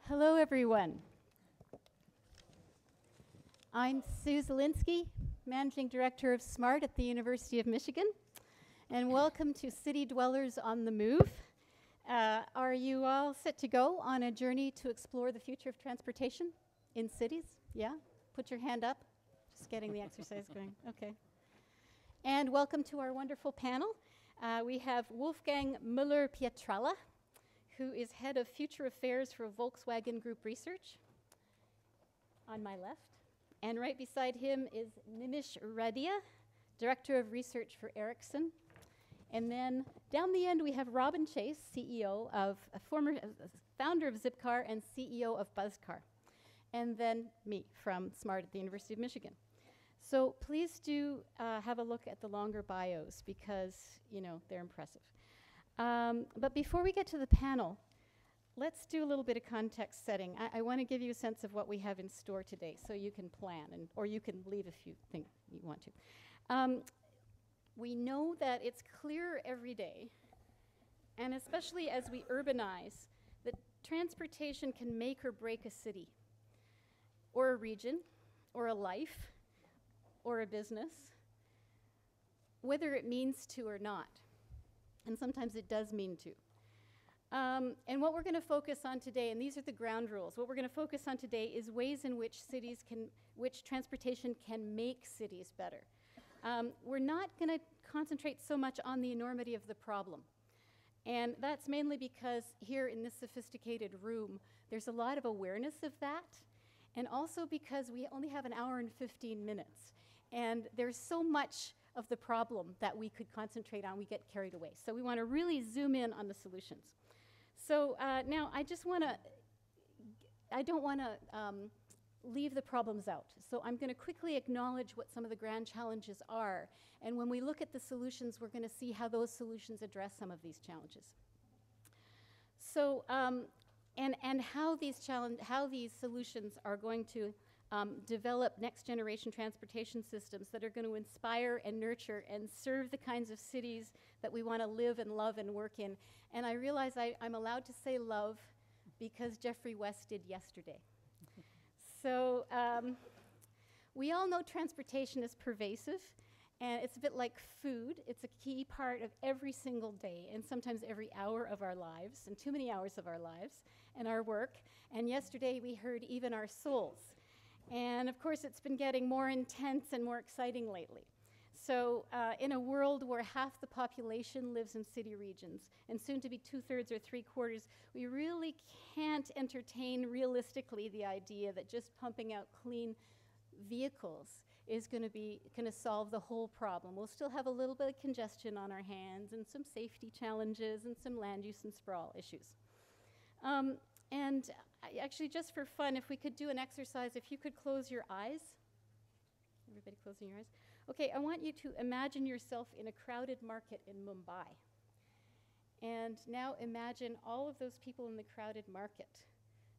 Hello, everyone. I'm Sue Zielinski, Managing Director of SMART at the University of Michigan, and welcome to City Dwellers on the Move. Are you all set to go on a journey to explore the future of transportation in cities? Yeah? Put your hand up. Just getting the exercise going. Okay. And welcome to our wonderful panel. We have Wolfgang Mueller-Pietralla, who is Head of Future Affairs for Volkswagen Group Research, on my left. And right beside him is Nimish Radia, Director of Research for Ericsson. And then down the end we have Robin Chase, CEO of, founder of Zipcar and CEO of Buzzcar. And then me from SMART at the University of Michigan. So please do have a look at the longer bios because, you know, they're impressive. But before we get to the panel, let's do a little bit of context setting. I want to give you a sense of what we have in store today so you can plan, or you can leave if you think you want to. We know that it's clear every day, and especially as we urbanize, that transportation can make or break a city, or a region, or a life, or a business, whether it means to or not. And sometimes it does mean to. And what we're going to focus on today, and these are the ground rules, what we're going to focus on today is ways in which transportation can make cities better. We're not going to concentrate so much on the enormity of the problem. And that's mainly because here in this sophisticated room, there's a lot of awareness of that, and also because we only have an hour and 15 minutes. And there's so much of the problem that we could concentrate on, we get carried away. So we want to really zoom in on the solutions. So now I don't want to leave the problems out. So I'm going to quickly acknowledge what some of the grand challenges are. And when we look at the solutions, we're going to see how those solutions address some of these challenges. So, and how these solutions are going to develop next generation transportation systems that are going to inspire and nurture and serve the kinds of cities that we want to live and love and work in. And I realize I'm allowed to say love because Jeffrey West did yesterday. So we all know transportation is pervasive, and it's a bit like food. It's a key part of every single day and sometimes every hour of our lives, and too many hours of our lives and our work. And yesterday we heard even our souls. And of course, it's been getting more intense and more exciting lately. So in a world where half the population lives in city regions, and soon to be 2/3 or 3/4, we really can't entertain realistically the idea that just pumping out clean vehicles is going to solve the whole problem. We'll still have a little bit of congestion on our hands, and some safety challenges, and some land use and sprawl issues. And actually, just for fun, if we could do an exercise, if you could close your eyes. Everybody closing your eyes? Okay, I want you to imagine yourself in a crowded market in Mumbai. And now imagine all of those people in the crowded market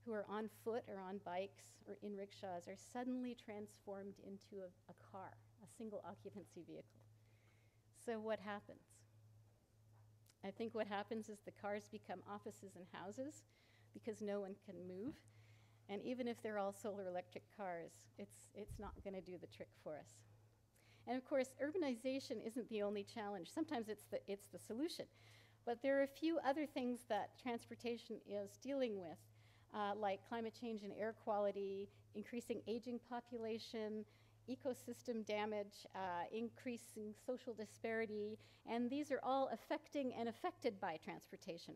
who are on foot or on bikes or in rickshaws are suddenly transformed into a car, a single occupancy vehicle. So what happens? I think what happens is the cars become offices and houses, because no one can move. And even if they're all solar electric cars, it's not going to do the trick for us. And of course, urbanization isn't the only challenge. Sometimes it's the solution. But there are a few other things that transportation is dealing with, like climate change and air quality, increasing aging population, ecosystem damage, increasing social disparity, and these are all affecting and affected by transportation.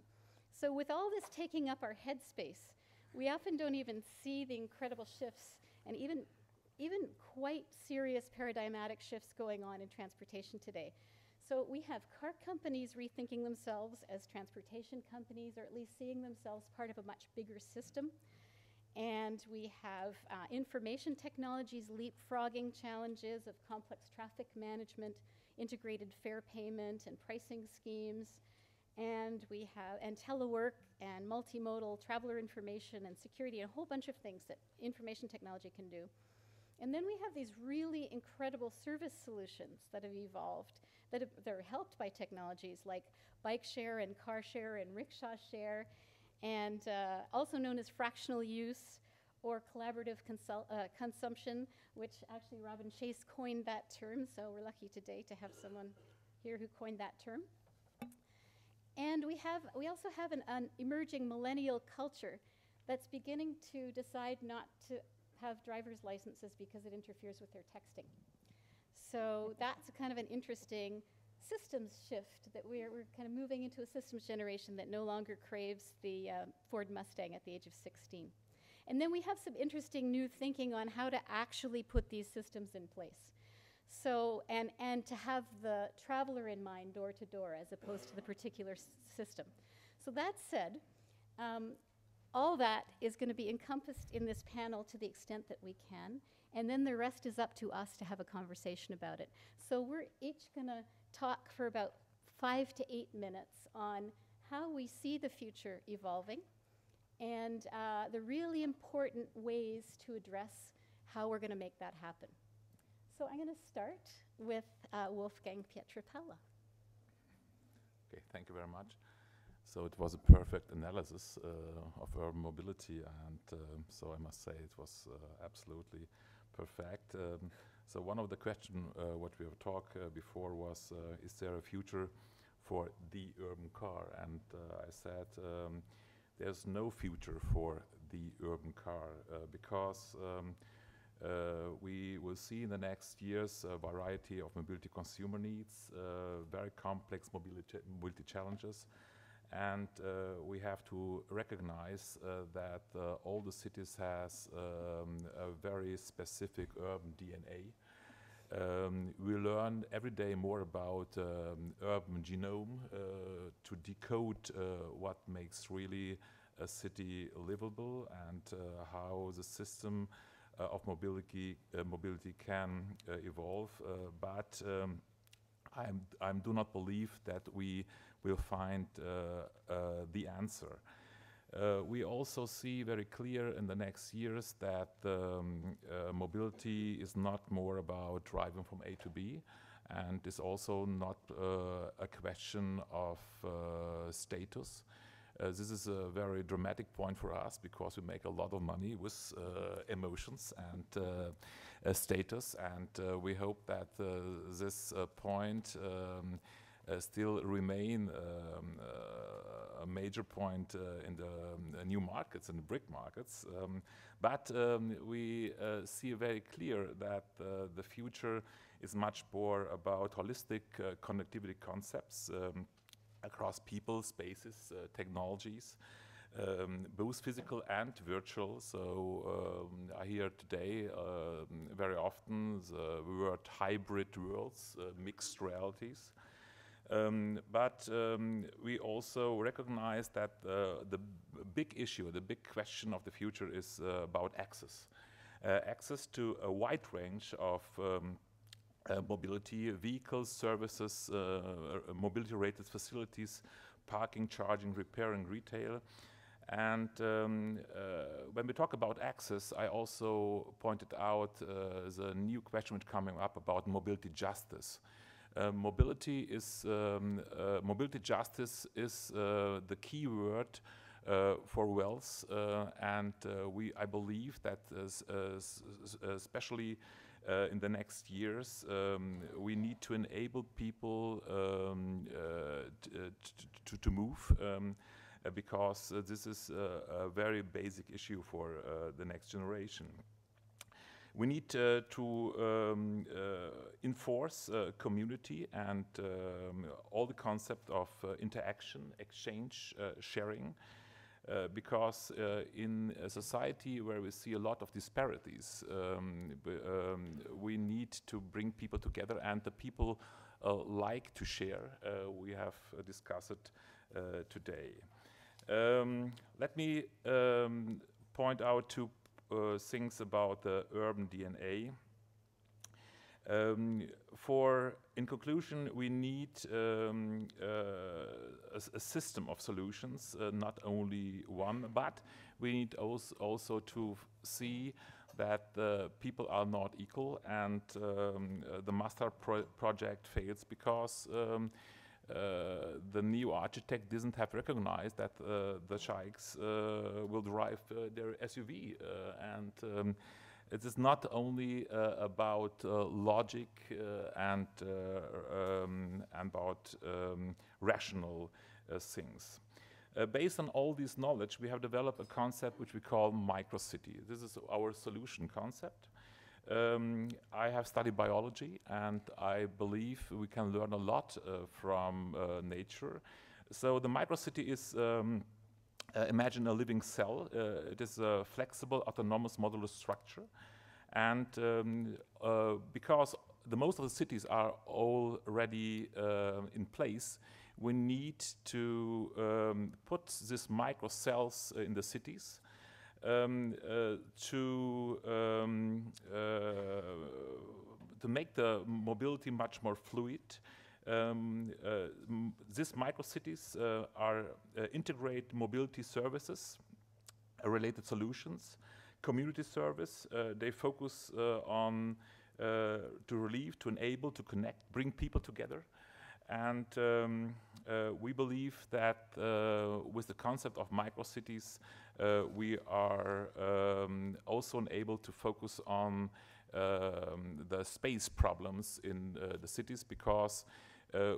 So with all this taking up our headspace, we often don't even see the incredible shifts and even quite serious paradigmatic shifts going on in transportation today. So we have car companies rethinking themselves as transportation companies, or at least seeing themselves part of a much bigger system. And we have information technologies leapfrogging challenges of complex traffic management, integrated fare payment and pricing schemes. And we have telework and multimodal traveler information and security, and a whole bunch of things that information technology can do. And then we have these really incredible service solutions that have evolved, that are helped by technologies like bike share and car share and rickshaw share. and also known as fractional use or collaborative consumption, which actually Robin Chase coined that term, so we're lucky today to have someone here who coined that term. And we also have an emerging millennial culture that's beginning to decide not to have driver's licenses because it interferes with their texting. So that's a kind of an interesting systems shift, that we're kind of moving into a systems generation that no longer craves the Ford Mustang at the age of 16. And then we have some interesting new thinking on how to actually put these systems in place. So, and to have the traveler in mind, door to door, as opposed to the particular system. So that said, all that is going to be encompassed in this panel to the extent that we can, and then the rest is up to us to have a conversation about it. So we're each going to talk for about 5 to 8 minutes on how we see the future evolving, and the really important ways to address how we're going to make that happen. So I'm going to start with Wolfgang Pietrapella. Okay, thank you very much. So it was a perfect analysis of urban mobility, and so I must say it was absolutely perfect. So one of the questions what we have talked before was, is there a future for the urban car? And I said there's no future for the urban car because we will see in the next years a variety of mobility consumer needs, very complex mobility challenges, and we have to recognize that all the cities has a very specific urban DNA. We learn every day more about urban genome to decode what makes really a city livable and how the system of mobility can evolve, but I do not believe that we will find the answer. We also see very clear in the next years that mobility is not more about driving from A to B, and is also not a question of status. This is a very dramatic point for us because we make a lot of money with emotions and status, and we hope that this point still remain a major point in the new markets, in the BRIC markets. But we see very clear that the future is much more about holistic connectivity concepts across people, spaces, technologies, both physical and virtual. So I hear today very often the word hybrid worlds, mixed realities. But we also recognize that the big issue, the big question of the future is about access. Access to a wide range of mobility, vehicles, services, mobility-related facilities, parking, charging, repairing, retail. And when we talk about access, I also pointed out the new question which coming up about mobility justice. Mobility justice is the key word for wealth, and I believe that especially in the next years, we need to enable people to move, because this is a very basic issue for the next generation. We need to enforce community and all the concept of interaction, exchange, sharing, because in a society where we see a lot of disparities, we need to bring people together, and the people like to share. We have discussed it today. Let me point out two things about the urban DNA. In conclusion, we need a system of solutions, not only one, but we need also to see that people are not equal, and the master project fails because the new architect didn't have recognized that the sheikhs will drive their SUV, and it is not only about logic and about rational things. Based on all this knowledge, we have developed a concept which we call microcity. This is our solution concept. I have studied biology, and I believe we can learn a lot from nature. So the microcity is, imagine a living cell. It is a flexible, autonomous modular structure. And because most of the cities are already in place, we need to put these microcells in the cities to make the mobility much more fluid. These microcities integrate mobility services, related solutions, community service. They focus on to relieve, to enable, to connect, bring people together. And we believe that with the concept of microcities, we are also able to focus on the space problems in the cities, because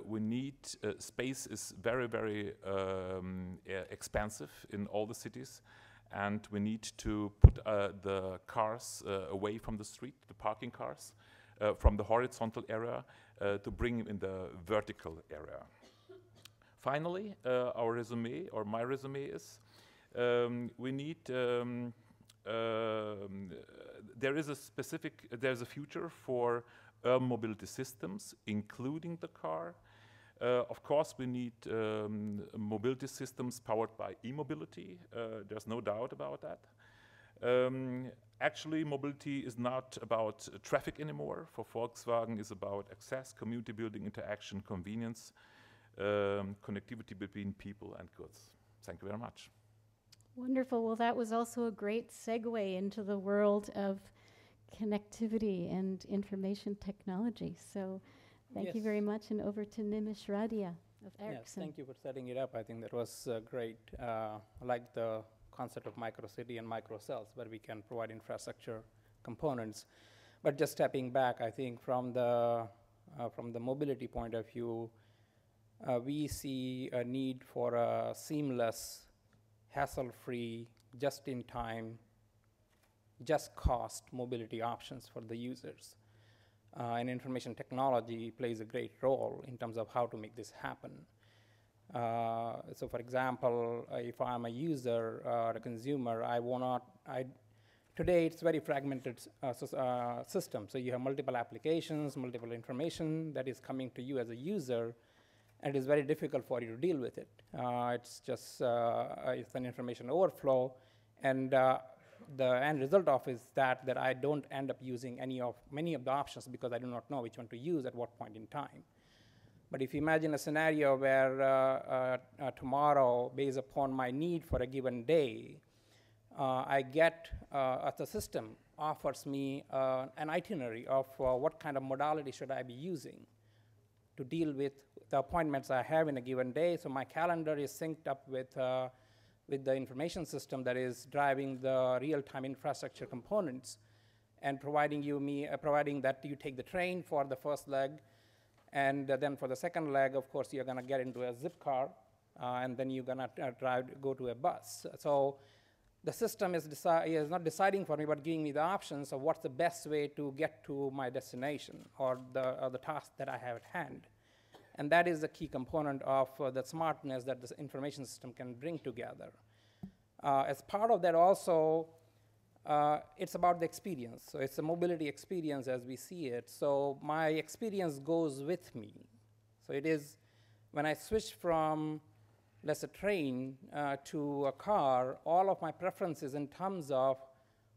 we need space is very, very expensive in all the cities, and we need to put the cars away from the street, the parking cars, from the horizontal area to bring them in the vertical area. Finally, our resume, or my resume, is we need there's a future for urban mobility systems, including the car. Of course, we need mobility systems powered by e-mobility. There's no doubt about that. Actually, mobility is not about traffic anymore. For Volkswagen, it's about access, community building, interaction, convenience, connectivity between people and goods. Thank you very much. Wonderful. Well, that was also a great segue into the world of connectivity and information technology. So thank you very much, and over to Nimish Radia of Ericsson. Yes, thank you for setting it up. I think that was great. I like the concept of microcity and microcells, where we can provide infrastructure components. But just stepping back, I think from the mobility point of view, we see a need for a seamless, hassle-free, just-in-time, just-cost mobility options for the users. And information technology plays a great role in terms of how to make this happen. So for example, if I'm a user or a consumer, today it's very fragmented system. So you have multiple applications, multiple information that is coming to you as a user, and it is very difficult for you to deal with it. It's just it's an information overflow, and the end result of is that I don't end up using many of the options because I do not know which one to use at what point in time. But if you imagine a scenario where tomorrow, based upon my need for a given day, the system offers me an itinerary of what kind of modality should I be using to deal with the appointments I have in a given day. So my calendar is synced up with the information system that is driving the real-time infrastructure components, and providing that you take the train for the first leg, and then for the second leg, of course, you're going to get into a Zipcar, and then you're going to go to a bus. So the system is not deciding for me, but giving me the options of what's the best way to get to my destination or the task that I have at hand. And that is the key component of the smartness that this information system can bring together. As part of that also, it's about the experience. So it's a mobility experience as we see it. So my experience goes with me. So it is when I switch from, let's say, train to a car, all of my preferences in terms of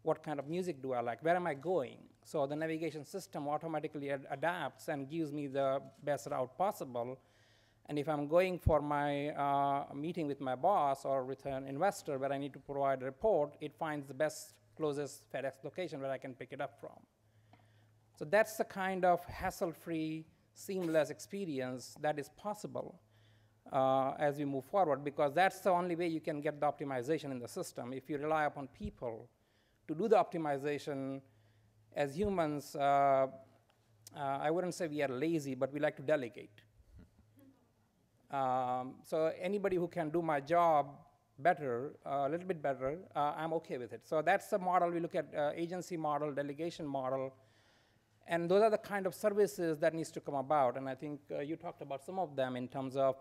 what kind of music do I like, where am I going? So the navigation system automatically adapts and gives me the best route possible. And if I'm going for my meeting with my boss or with an investor where I need to provide a report, it finds the best, closest FedEx location where I can pick it up from. So that's the kind of hassle-free, seamless experience that is possible as we move forward, because that's the only way you can get the optimization in the system. If you rely upon people to do the optimization, as humans, I wouldn't say we are lazy, but we like to delegate. So anybody who can do my job better, a little bit better, I'm okay with it. So that's the model. We look at agency model, delegation model, and those are the kind of services that needs to come about. And I think you talked about some of them in terms of,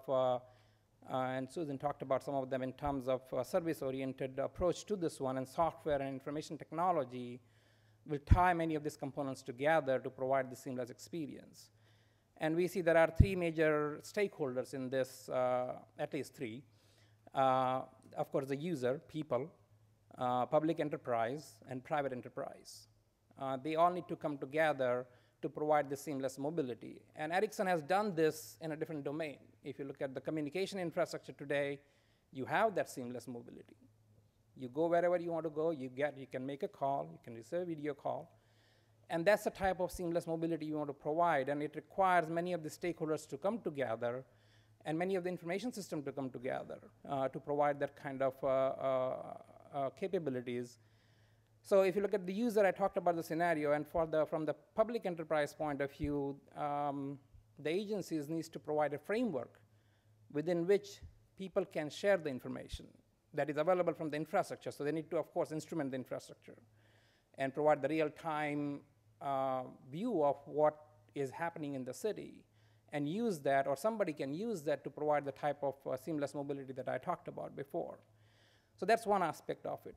and Susan talked about some of them in terms of service-oriented approach to this one, and software and information technology will tie many of these components together to provide the seamless experience. And we see there are three major stakeholders in this, at least three. Of course, the user, people, public enterprise, and private enterprise. They all need to come together to provide the seamless mobility. And Ericsson has done this in a different domain. If you look at the communication infrastructure today, you have that seamless mobility. You go wherever you want to go, you can make a call, you can receive a video call. And that's the type of seamless mobility you want to provide, and it requires many of the stakeholders to come together and many of the information systems to come together to provide that kind of capabilities. So if you look at the user, I talked about the scenario, and from the public enterprise point of view, the agencies needs to provide a framework within which people can share the information that is available from the infrastructure. So they need to, of course, instrument the infrastructure and provide the real-time view of what is happening in the city, and use that, or somebody can use that to provide the type of seamless mobility that I talked about before. So that's one aspect of it.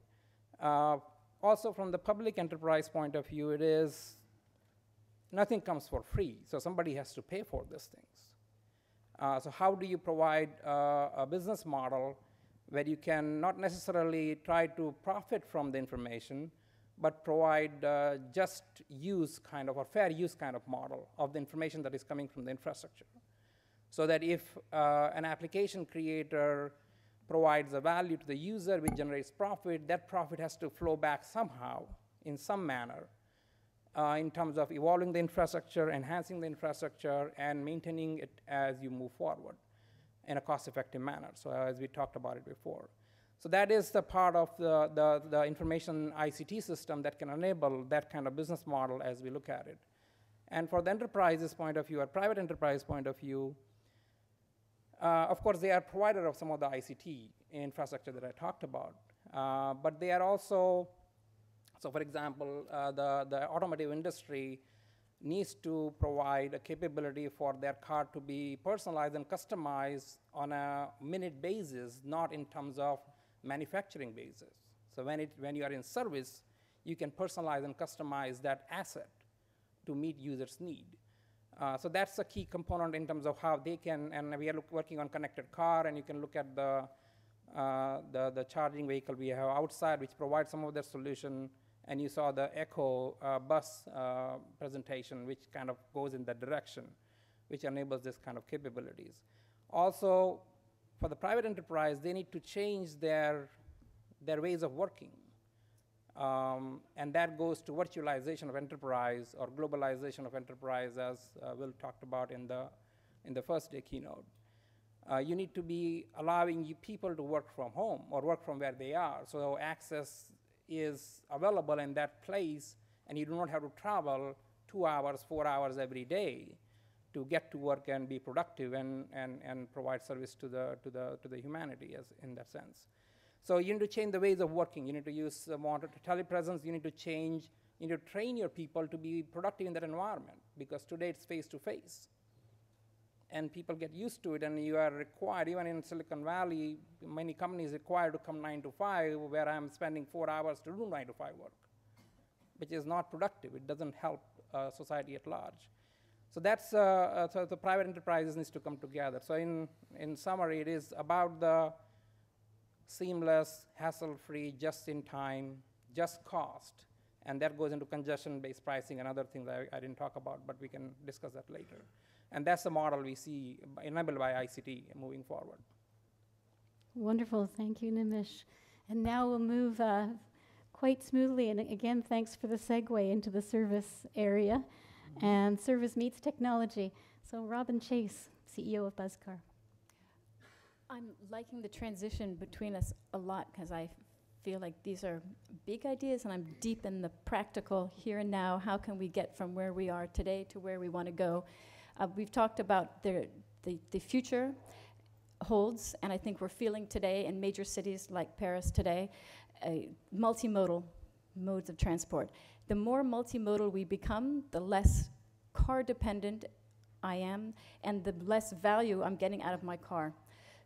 Also, from the public enterprise point of view, it is nothing comes for free, so somebody has to pay for these things. So how do you provide a business model where you can not necessarily try to profit from the information, but provide just use kind of, or fair use kind of model of the information that is coming from the infrastructure? So that if an application creator provides a value to the user which generates profit, that profit has to flow back somehow, in some manner, in terms of evolving the infrastructure, enhancing the infrastructure, and maintaining it as you move forward in a cost-effective manner, so as we talked about it before. So that is the part of the information ICT system that can enable that kind of business model as we look at it. And for the enterprise's point of view, or private enterprise point of view, of course, they are provider of some of the ICT infrastructure that I talked about. But they are also, so for example, the automotive industry needs to provide a capability for their car to be personalized and customized on a minute basis, not in terms of manufacturing basis. So when you are in service, you can personalize and customize that asset to meet users' need. So that's a key component in terms of how they can, and we are working on connected car, and you can look at the charging vehicle we have outside, which provides some of the solution, and you saw the Echo bus presentation, which kind of goes in that direction, which enables this kind of capabilities. Also, for the private enterprise, they need to change their ways of working. And that goes to virtualization of enterprise or globalization of enterprise, as Will talked about in the first day keynote. You need to be allowing people to work from home or work from where they are, so access is available in that place, and you do not have to travel 2 hours, 4 hours every day to get to work and be productive and provide service to the humanity, as in that sense. So you need to change the ways of working. You need to use more telepresence. You need to change. You need to train your people to be productive in that environment, because today it's face-to-face. And people get used to it, and you are required, even in Silicon Valley, many companies require to come 9 to 5, where I'm spending 4 hours to do 9 to 5 work, which is not productive. It doesn't help society at large. So that's, so the private enterprises needs to come together. So in summary, it is about the seamless, hassle-free, just-in-time, just cost, and that goes into congestion-based pricing and other things I didn't talk about, but we can discuss that later. And that's the model we see enabled by ICT moving forward. Wonderful, thank you, Nimish. And now we'll move quite smoothly, and again, thanks for the segue into the service area. And service meets technology. So Robin Chase, CEO of Buzzcar. I'm liking the transition between us a lot because I feel like these are big ideas and I'm deep in the practical here and now. How can we get from where we are today to where we want to go? We've talked about the future holds, and I think we're feeling today in major cities like Paris today, multimodal modes of transport. The more multimodal we become, the less car dependent I am and the less value I'm getting out of my car.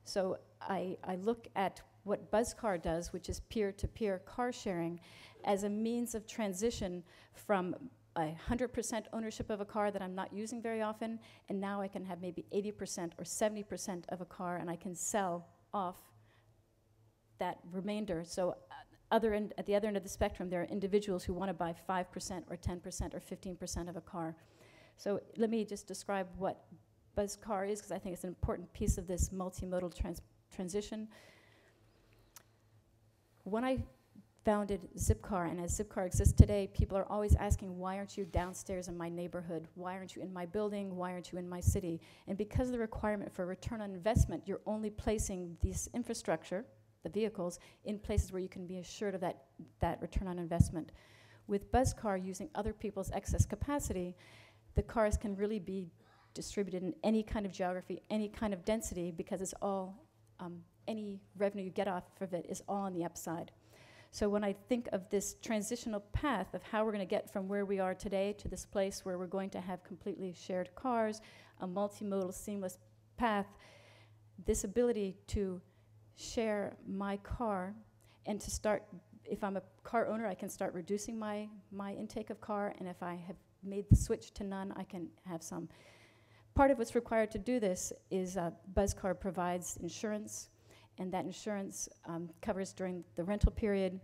So I look at what Buzzcar does, which is peer-to-peer car sharing, as a means of transition from 100% ownership of a car that I'm not using very often, and now I can have maybe 80% or 70% of a car, and I can sell off that remainder. So at the other end of the spectrum, there are individuals who want to buy 5% or 10% or 15% of a car. So let me just describe what Buzzcar is, because I think it's an important piece of this multimodal transition. When I founded Zipcar, and as Zipcar exists today, people are always asking, why aren't you downstairs in my neighborhood? Why aren't you in my building? Why aren't you in my city? And because of the requirement for return on investment, you're only placing this infrastructure, the vehicles, in places where you can be assured of that return on investment. With Buzzcar, using other people's excess capacity, the cars can really be distributed in any kind of geography, any kind of density, because it's all, any revenue you get off of it is all on the upside. So when I think of this transitional path of how we're going to get from where we are today to this place where we're going to have completely shared cars, a multimodal seamless path, this ability to share my car and to start, if I'm a car owner, I can start reducing my intake of car, and if I have made the switch to none, I can have some. Part of what's required to do this is Buzzcar provides insurance, and that insurance covers during the rental period.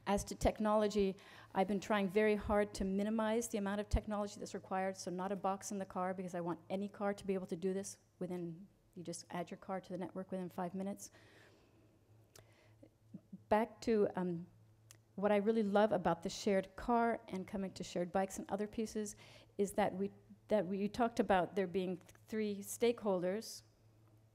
As to technology, I've been trying very hard to minimize the amount of technology that's required, so not a box in the car, because I want any car to be able to do this within, you just add your car to the network within 5 minutes. Back to what I really love about the shared car and coming to shared bikes and other pieces is that we talked about there being 3 stakeholders,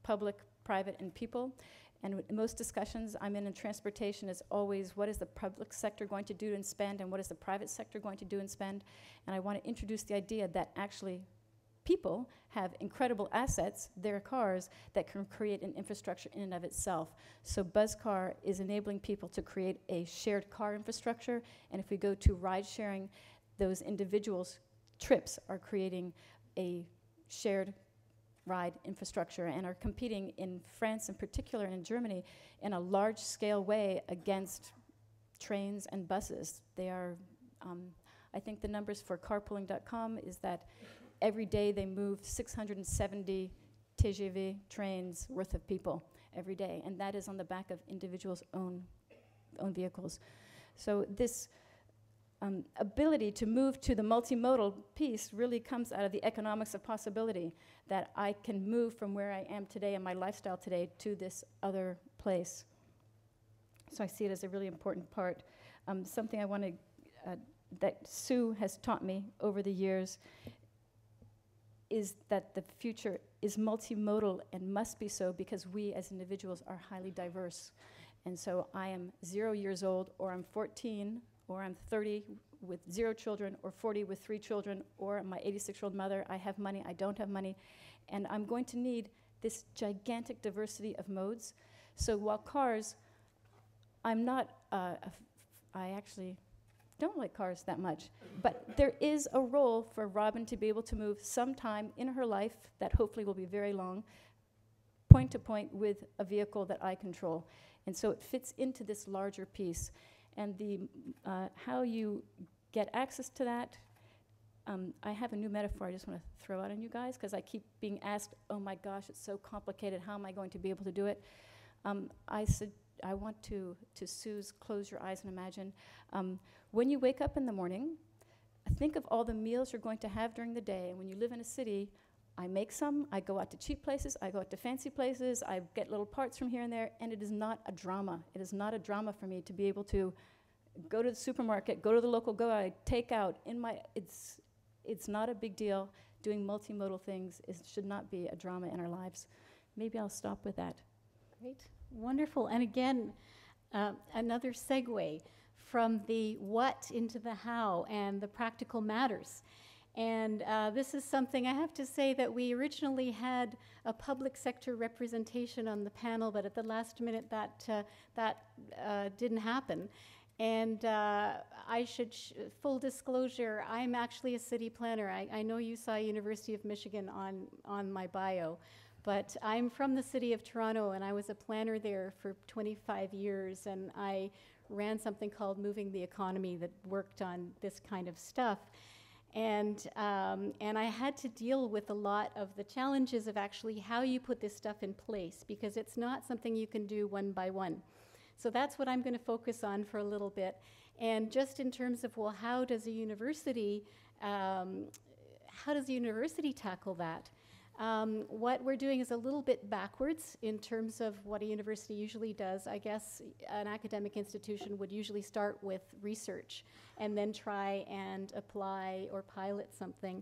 public, private, and people. And in most discussions I'm in transportation is always, what is the public sector going to do and spend, and what is the private sector going to do and spend? And I want to introduce the idea that actually people have incredible assets, their cars, that can create an infrastructure in and of itself. So Buzzcar is enabling people to create a shared car infrastructure, and if we go to ride sharing, those individuals' trips are creating a shared ride infrastructure and are competing in France in particular and in Germany in a large-scale way against trains and buses. They are, I think the numbers for carpooling.com is that every day they move 670 TGV trains worth of people every day, and that is on the back of individuals' own vehicles. So this ability to move to the multimodal piece really comes out of the economics of possibility, that I can move from where I am today and my lifestyle today to this other place. So I see it as a really important part. Something I want to, that Sue has taught me over the years is that the future is multimodal and must be so because we as individuals are highly diverse. And so I am 0 years old, or I'm 14, or I'm 30 with 0 children, or 40 with 3 children, or I'm my 86-year-old mother, I have money, I don't have money, and I'm going to need this gigantic diversity of modes. So while cars, I'm not, I actually don't like cars that much, but there is a role for Robin to be able to move sometime in her life, that hopefully will be very long, point to point with a vehicle that I control. And so it fits into this larger piece. And the how you get access to that, I have a new metaphor I just want to throw out on you guys, because I keep being asked, oh my gosh, it's so complicated, how am I going to be able to do it? I want to Sue's close your eyes and imagine. When you wake up in the morning, think of all the meals you're going to have during the day. And when you live in a city, I make some, I go out to cheap places, I go out to fancy places, I get little parts from here and there, and it is not a drama. It is not a drama for me to be able to go to the supermarket, go to the local take out. it's not a big deal. Doing multimodal things should not be a drama in our lives. Maybe I'll stop with that. Great, wonderful. And again, another segue from the what into the how and the practical matters. And this is something I have to say that we originally had a public sector representation on the panel, but at the last minute that didn't happen. And I should, full disclosure, I'm actually a city planner. I know you saw University of Michigan on my bio, but I'm from the city of Toronto, and I was a planner there for 25 years, and I ran something called Moving the Economy that worked on this kind of stuff. And I had to deal with a lot of the challenges of actually how you put this stuff in place, because it's not something you can do one by one. So that's what I'm going to focus on for a little bit. And just in terms of, well, how does a university tackle that? What we're doing is a little bit backwards in terms of what a university usually does. I guess an academic institution would usually start with research and then try and apply or pilot something.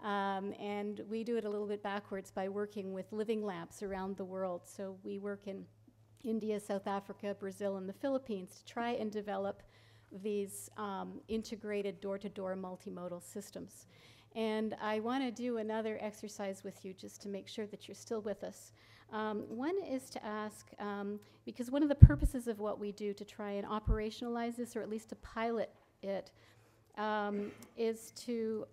And we do it a little bit backwards by working with living labs around the world. So we work in India, South Africa, Brazil, and the Philippines to try and develop these integrated door-to-door multimodal systems. And I want to do another exercise with you just to make sure that you're still with us. One is to ask, because one of the purposes of what we do to try and operationalize this, or at least to pilot it, is to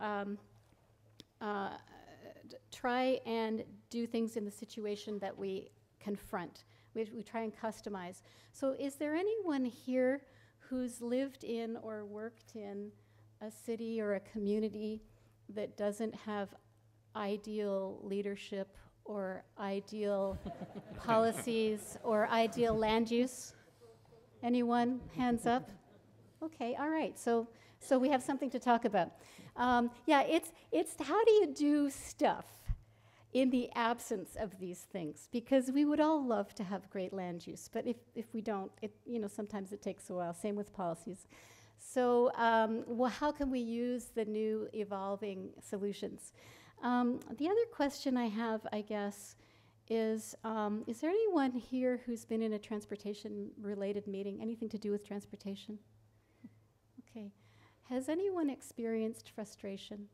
try and do things in the situation that we confront. We try and customize. So is there anyone here who's lived in or worked in a city or a community that doesn't have ideal leadership or ideal policies or ideal land use? Anyone? Hands up? Okay, all right. So we have something to talk about. Yeah, it's how do you do stuff in the absence of these things? Because we would all love to have great land use, but if we don't, sometimes it takes a while. Same with policies. So, well, how can we use the new evolving solutions? The other question I have, I guess, is there anyone here who's been in a transportation-related meeting, anything to do with transportation? Okay. Has anyone experienced frustration?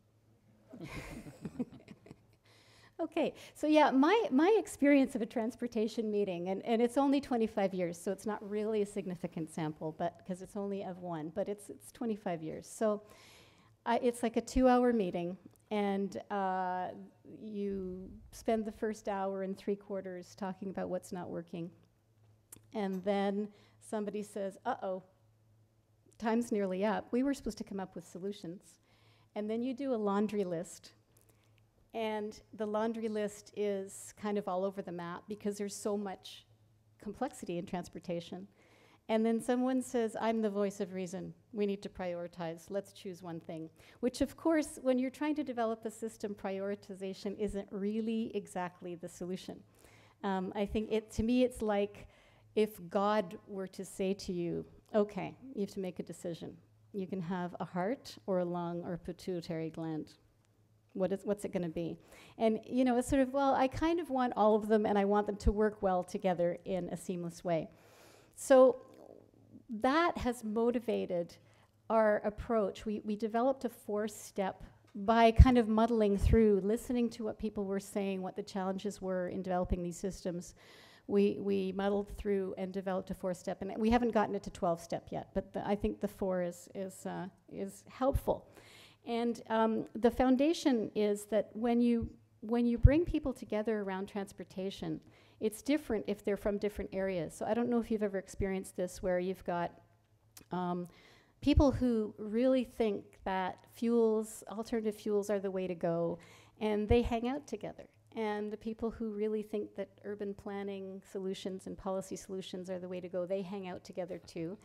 Okay, so yeah, my experience of a transportation meeting, and it's only 25 years, so it's not really a significant sample, but because it's only of one, but it's 25 years. So it's like a 2-hour meeting, and you spend the first hour and 3/4 talking about what's not working. And then somebody says, uh-oh, time's nearly up. We were supposed to come up with solutions. And then you do a laundry list. And the laundry list is kind of all over the map because there's so much complexity in transportation. And then someone says, I'm the voice of reason. We need to prioritize. Let's choose one thing. Which, of course, when you're trying to develop a system, prioritization isn't really exactly the solution. I think to me, it's like if God were to say to you, okay, you have to make a decision. You can have a heart or a lung or a pituitary gland. What's it going to be? And, it's sort of, well, I kind of want all of them, and I want them to work well together in a seamless way. So that has motivated our approach. We developed a 4-step by kind of muddling through, listening to what people were saying, what the challenges were in developing these systems. We muddled through and developed a 4-step, and we haven't gotten it to 12-step yet, but I think the 4 is helpful. And the foundation is that when you bring people together around transportation, it's different if they're from different areas. So I don't know if you've ever experienced this, where you've got people who really think that alternative fuels are the way to go, and they hang out together. And the people who really think that urban planning solutions and policy solutions are the way to go, they hang out together too.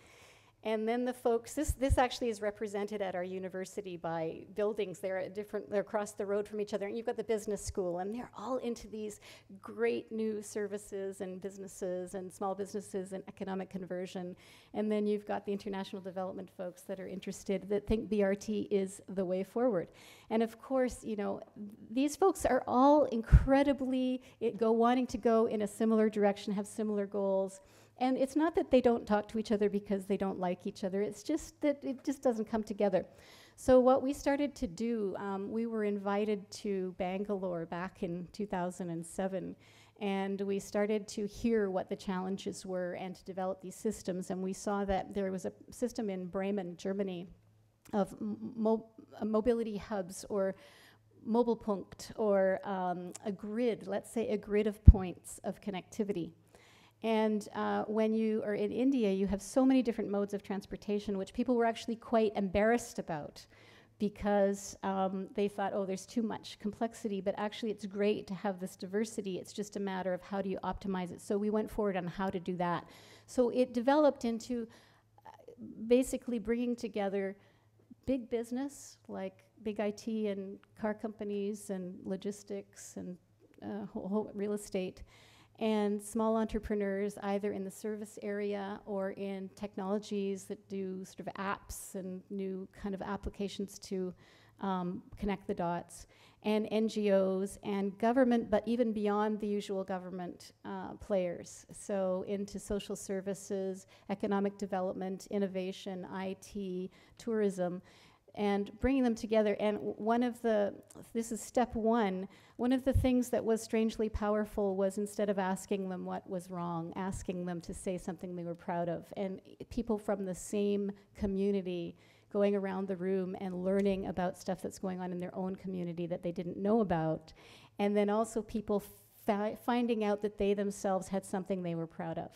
And then the folks, this actually is represented at our university by buildings. They're across the road from each other. And you've got the business school, and they're all into these great new services and businesses and small businesses and economic conversion. And then you've got the international development folks that are interested, that think BRT is the way forward. And of course, you know, these folks are all incredibly wanting to go in a similar direction, have similar goals. And it's not that they don't talk to each other because they don't like each other. It's just that it just doesn't come together. So what we started to do, we were invited to Bangalore back in 2007. And we started to hear what the challenges were and to develop these systems. And we saw that there was a system in Bremen, Germany, of mobility hubs or Mobilpunkt, or a grid, let's say a grid of points of connectivity. And when you are in India, you have so many different modes of transportation, which people were actually quite embarrassed about because they thought, oh, there's too much complexity, but actually it's great to have this diversity. It's just a matter of how do you optimize it. So we went forward on how to do that. So it developed into basically bringing together big business, like big IT and car companies and logistics and whole real estate, and small entrepreneurs, either in the service area or in technologies that do sort of apps and new kind of applications to connect the dots, and NGOs and government, but even beyond the usual government players. So into social services, economic development, innovation, IT, tourism, and bringing them together. And this is step one, one of the things that was strangely powerful was instead of asking them what was wrong, asking them to say something they were proud of. And people from the same community going around the room and learning about stuff that's going on in their own community that they didn't know about. And then also people finding out that they themselves had something they were proud of.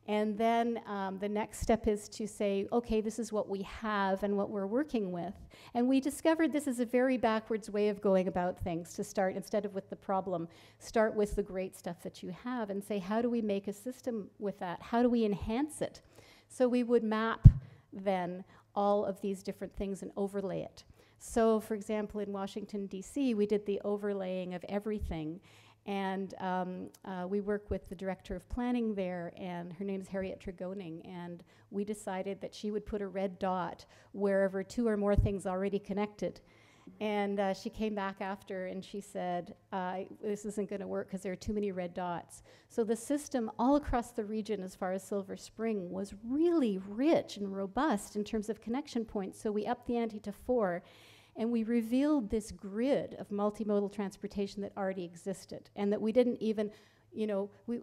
And then the next step is to say, okay, this is what we have and what we're working with. And we discovered this is a very backwards way of going about things, to start, instead of with the problem, start with the great stuff that you have and say, how do we make a system with that? How do we enhance it? So we would map then all of these different things and overlay it. So for example, in Washington, DC, we did the overlaying of everything. And we work with the director of planning there, and her name is Harriet Tregoning, and we decided that she would put a red dot wherever two or more things already connected. And she came back after and she said, this isn't going to work because there are too many red dots. So the system all across the region as far as Silver Spring was really rich and robust in terms of connection points. So we upped the ante to 4. And we revealed this grid of multimodal transportation that already existed, and that we didn't even,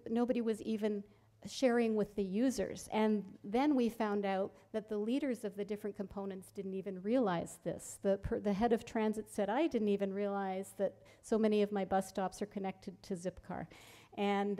nobody was even sharing with the users. And then we found out that the leaders of the different components didn't even realize this. The head of transit said, I didn't even realize that so many of my bus stops are connected to Zipcar. And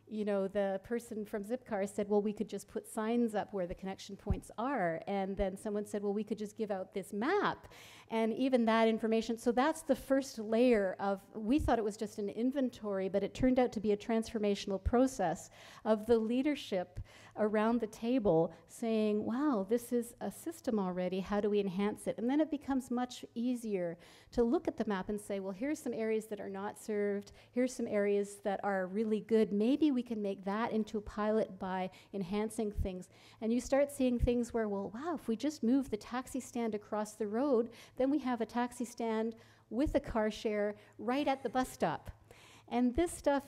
the person from Zipcar said, well, we could just put signs up where the connection points are. And then someone said, well, we could just give out this map. And even that information, so that's the first layer of, we thought it was just an inventory, but it turned out to be a transformational process of the leadership around the table saying, wow, this is a system already, how do we enhance it? And then it becomes much easier to look at the map and say, well, here's some areas that are not served, here's some areas that are really good, maybe we can make that into a pilot by enhancing things. And you start seeing things where, well, wow, if we just move the taxi stand across the road, then we have a taxi stand with a car share right at the bus stop. And this stuff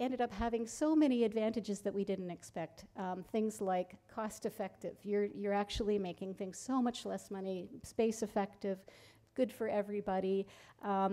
ended up having so many advantages that we didn't expect. Things like cost effective. You're actually making things so much less money, space effective, good for everybody.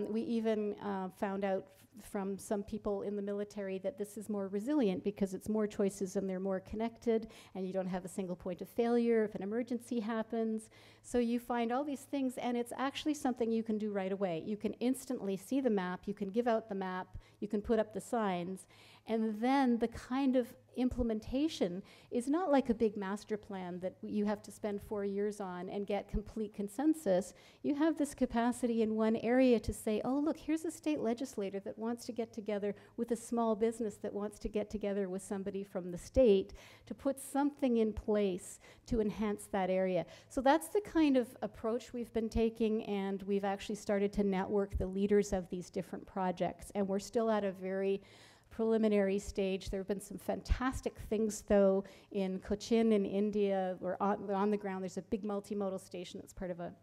We even found out from some people in the military that this is more resilient because it's more choices and they're more connected, and you don't have a single point of failure if an emergency happens. So you find all these things, and it's actually something you can do right away. You can instantly see the map, you can give out the map, you can put up the signs, And then the kind of implementation is not like a big master plan that you have to spend 4 years on and get complete consensus. You have this capacity in one area to say, oh, look, here's a state legislator that wants to get together with a small business that wants to get together with somebody from the state to put something in place to enhance that area. So that's the kind of approach we've been taking, and we've actually started to network the leaders of these different projects. And we're still at a very preliminary stage. There have been some fantastic things, though, in Cochin in India. We're on the ground. There's a big multimodal station that's part of an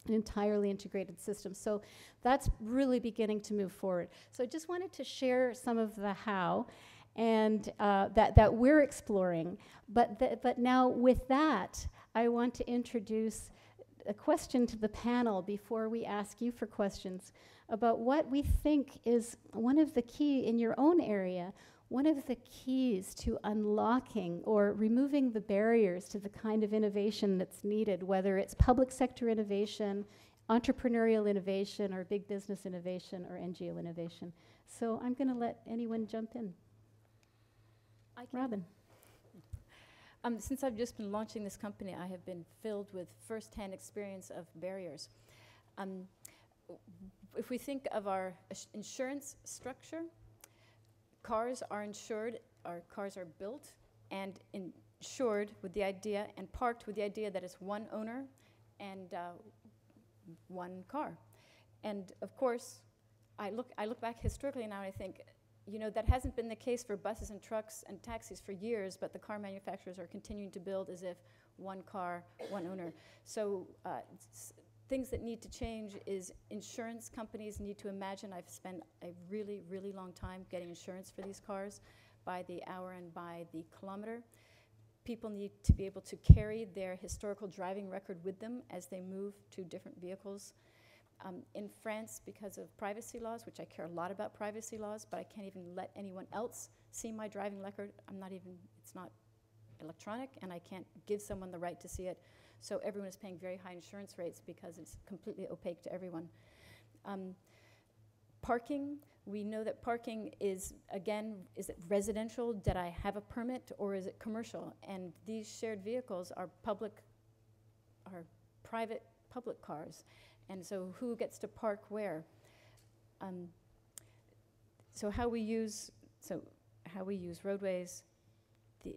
entirely integrated system. So that's really beginning to move forward. So I just wanted to share some of the how and that we're exploring. But now with that, I want to introduce a question to the panel before we ask you for questions about what we think is one of the key in your own area, one of the keys to unlocking or removing the barriers to the kind of innovation that's needed, whether it's public sector innovation, entrepreneurial innovation, or big business innovation, or NGO innovation. So I'm going to let anyone jump in. Robin. Since I've just been launching this company, I have been filled with first-hand experience of barriers. If we think of our insurance structure, cars are insured, our cars are built and insured with the idea and parked with the idea that it's one owner and one car. And of course, I look back historically now and I think, you know, that hasn't been the case for buses and trucks and taxis for years, but the car manufacturers are continuing to build as if one car, one owner. So things that need to change is insurance companies need to imagine. I've spent a really, really long time getting insurance for these cars by the hour and by the kilometer. People need to be able to carry their historical driving record with them as they move to different vehicles. In France, because of privacy laws, which I care a lot about privacy laws, but I can't even let anyone else see my driving record. It's not electronic, and I can't give someone the right to see it. So everyone is paying very high insurance rates because it's completely opaque to everyone. Parking, we know that parking is, again, is it residential? Did I have a permit, or is it commercial? And these shared vehicles are private public cars. And so who gets to park where? So how we use roadways, the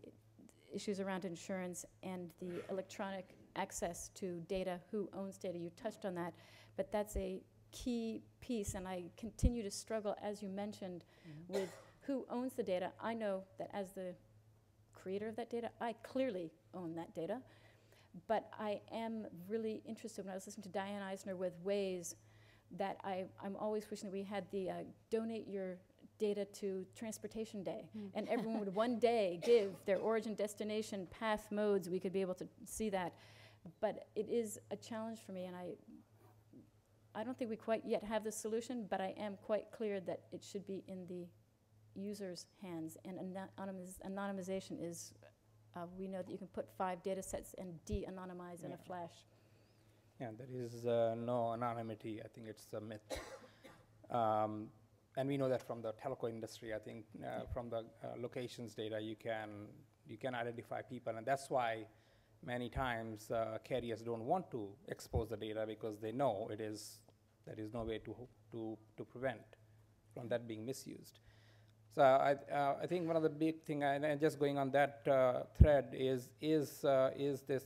issues around insurance, and the electronic access to data, who owns data, you touched on that, but that's a key piece, and I continue to struggle, as you mentioned, with who owns the data. I know that as the creator of that data, I clearly own that data. But I am really interested, when I was listening to Diane Eisner with Waze, that I'm always wishing that we had the donate your data to Transportation Day. And everyone would one day give their origin, destination, path, modes. We could be able to see that. But it is a challenge for me, and I don't think we quite yet have the solution, but I am quite clear that it should be in the user's hands. And anonymization is... we know that you can put 5 data sets and de-anonymize in a flash. Yeah, there is no anonymity. I think it's a myth. And we know that from the telco industry. I think from the locations data, you can identify people. And that's why many times carriers don't want to expose the data, because they know there is no way to prevent from that being misused. So I think one of the big thing, and just going on that thread, is this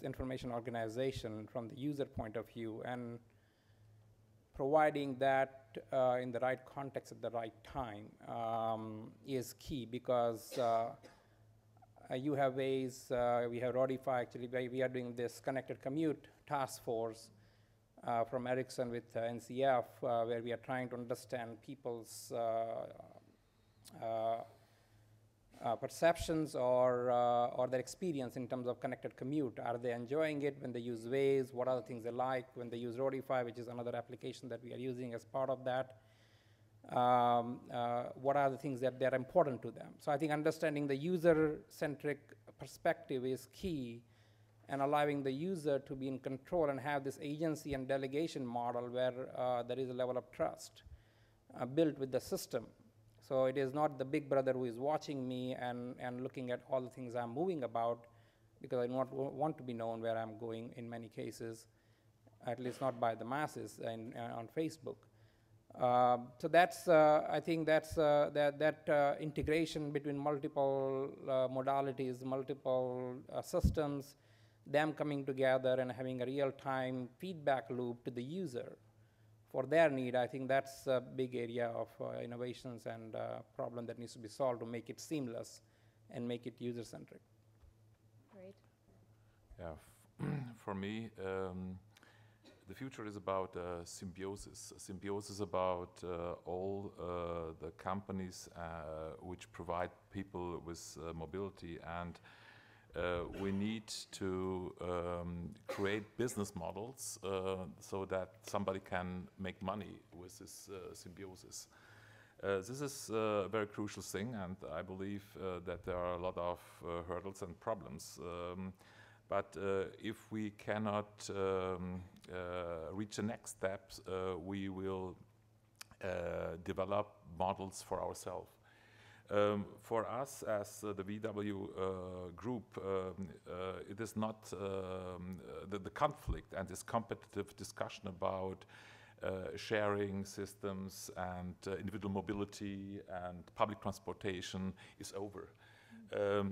information organization from the user point of view, and providing that in the right context at the right time is key, because you have ways, we have Rodify, actually, we are doing this connected commute task force from Ericsson with NCF, where we are trying to understand people's perceptions or their experience in terms of connected commute. Are they enjoying it when they use Waze? What are the things they like when they use Rodify, which is another application that we are using as part of that? What are the things that are important to them? So I think understanding the user-centric perspective is key, and allowing the user to be in control and have this agency and delegation model where there is a level of trust built with the system. So it is not the big brother who is watching me and looking at all the things I'm moving about, because I don't want to be known where I'm going in many cases, at least not by the masses on Facebook. So that's, I think that's that integration between multiple modalities, multiple systems, them coming together and having a real-time feedback loop to the user for their need. I think that's a big area of innovations and problem that needs to be solved to make it seamless and make it user-centric. Great. Yeah, for me, the future is about symbiosis. Symbiosis about all the companies which provide people with mobility, and we need to create business models so that somebody can make money with this symbiosis. This is a very crucial thing, and I believe that there are a lot of hurdles and problems. But if we cannot reach the next steps, we will develop models for ourselves. For us as the VW group, it is not the conflict and this competitive discussion about sharing systems and individual mobility and public transportation is over.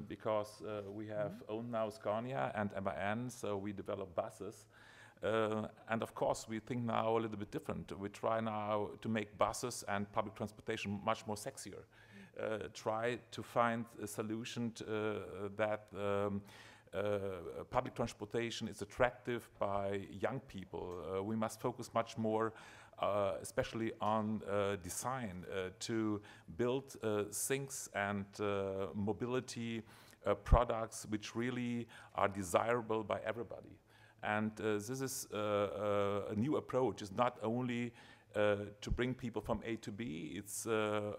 Because we have owned now Scania and MAN, so we develop buses. And of course, we think now a little bit different. We try now to make buses and public transportation much more sexier. Try to find a solution that public transportation is attractive by young people. We must focus much more especially on design, to build things and mobility products which really are desirable by everybody. And this is a new approach. It's not only to bring people from A to B. It's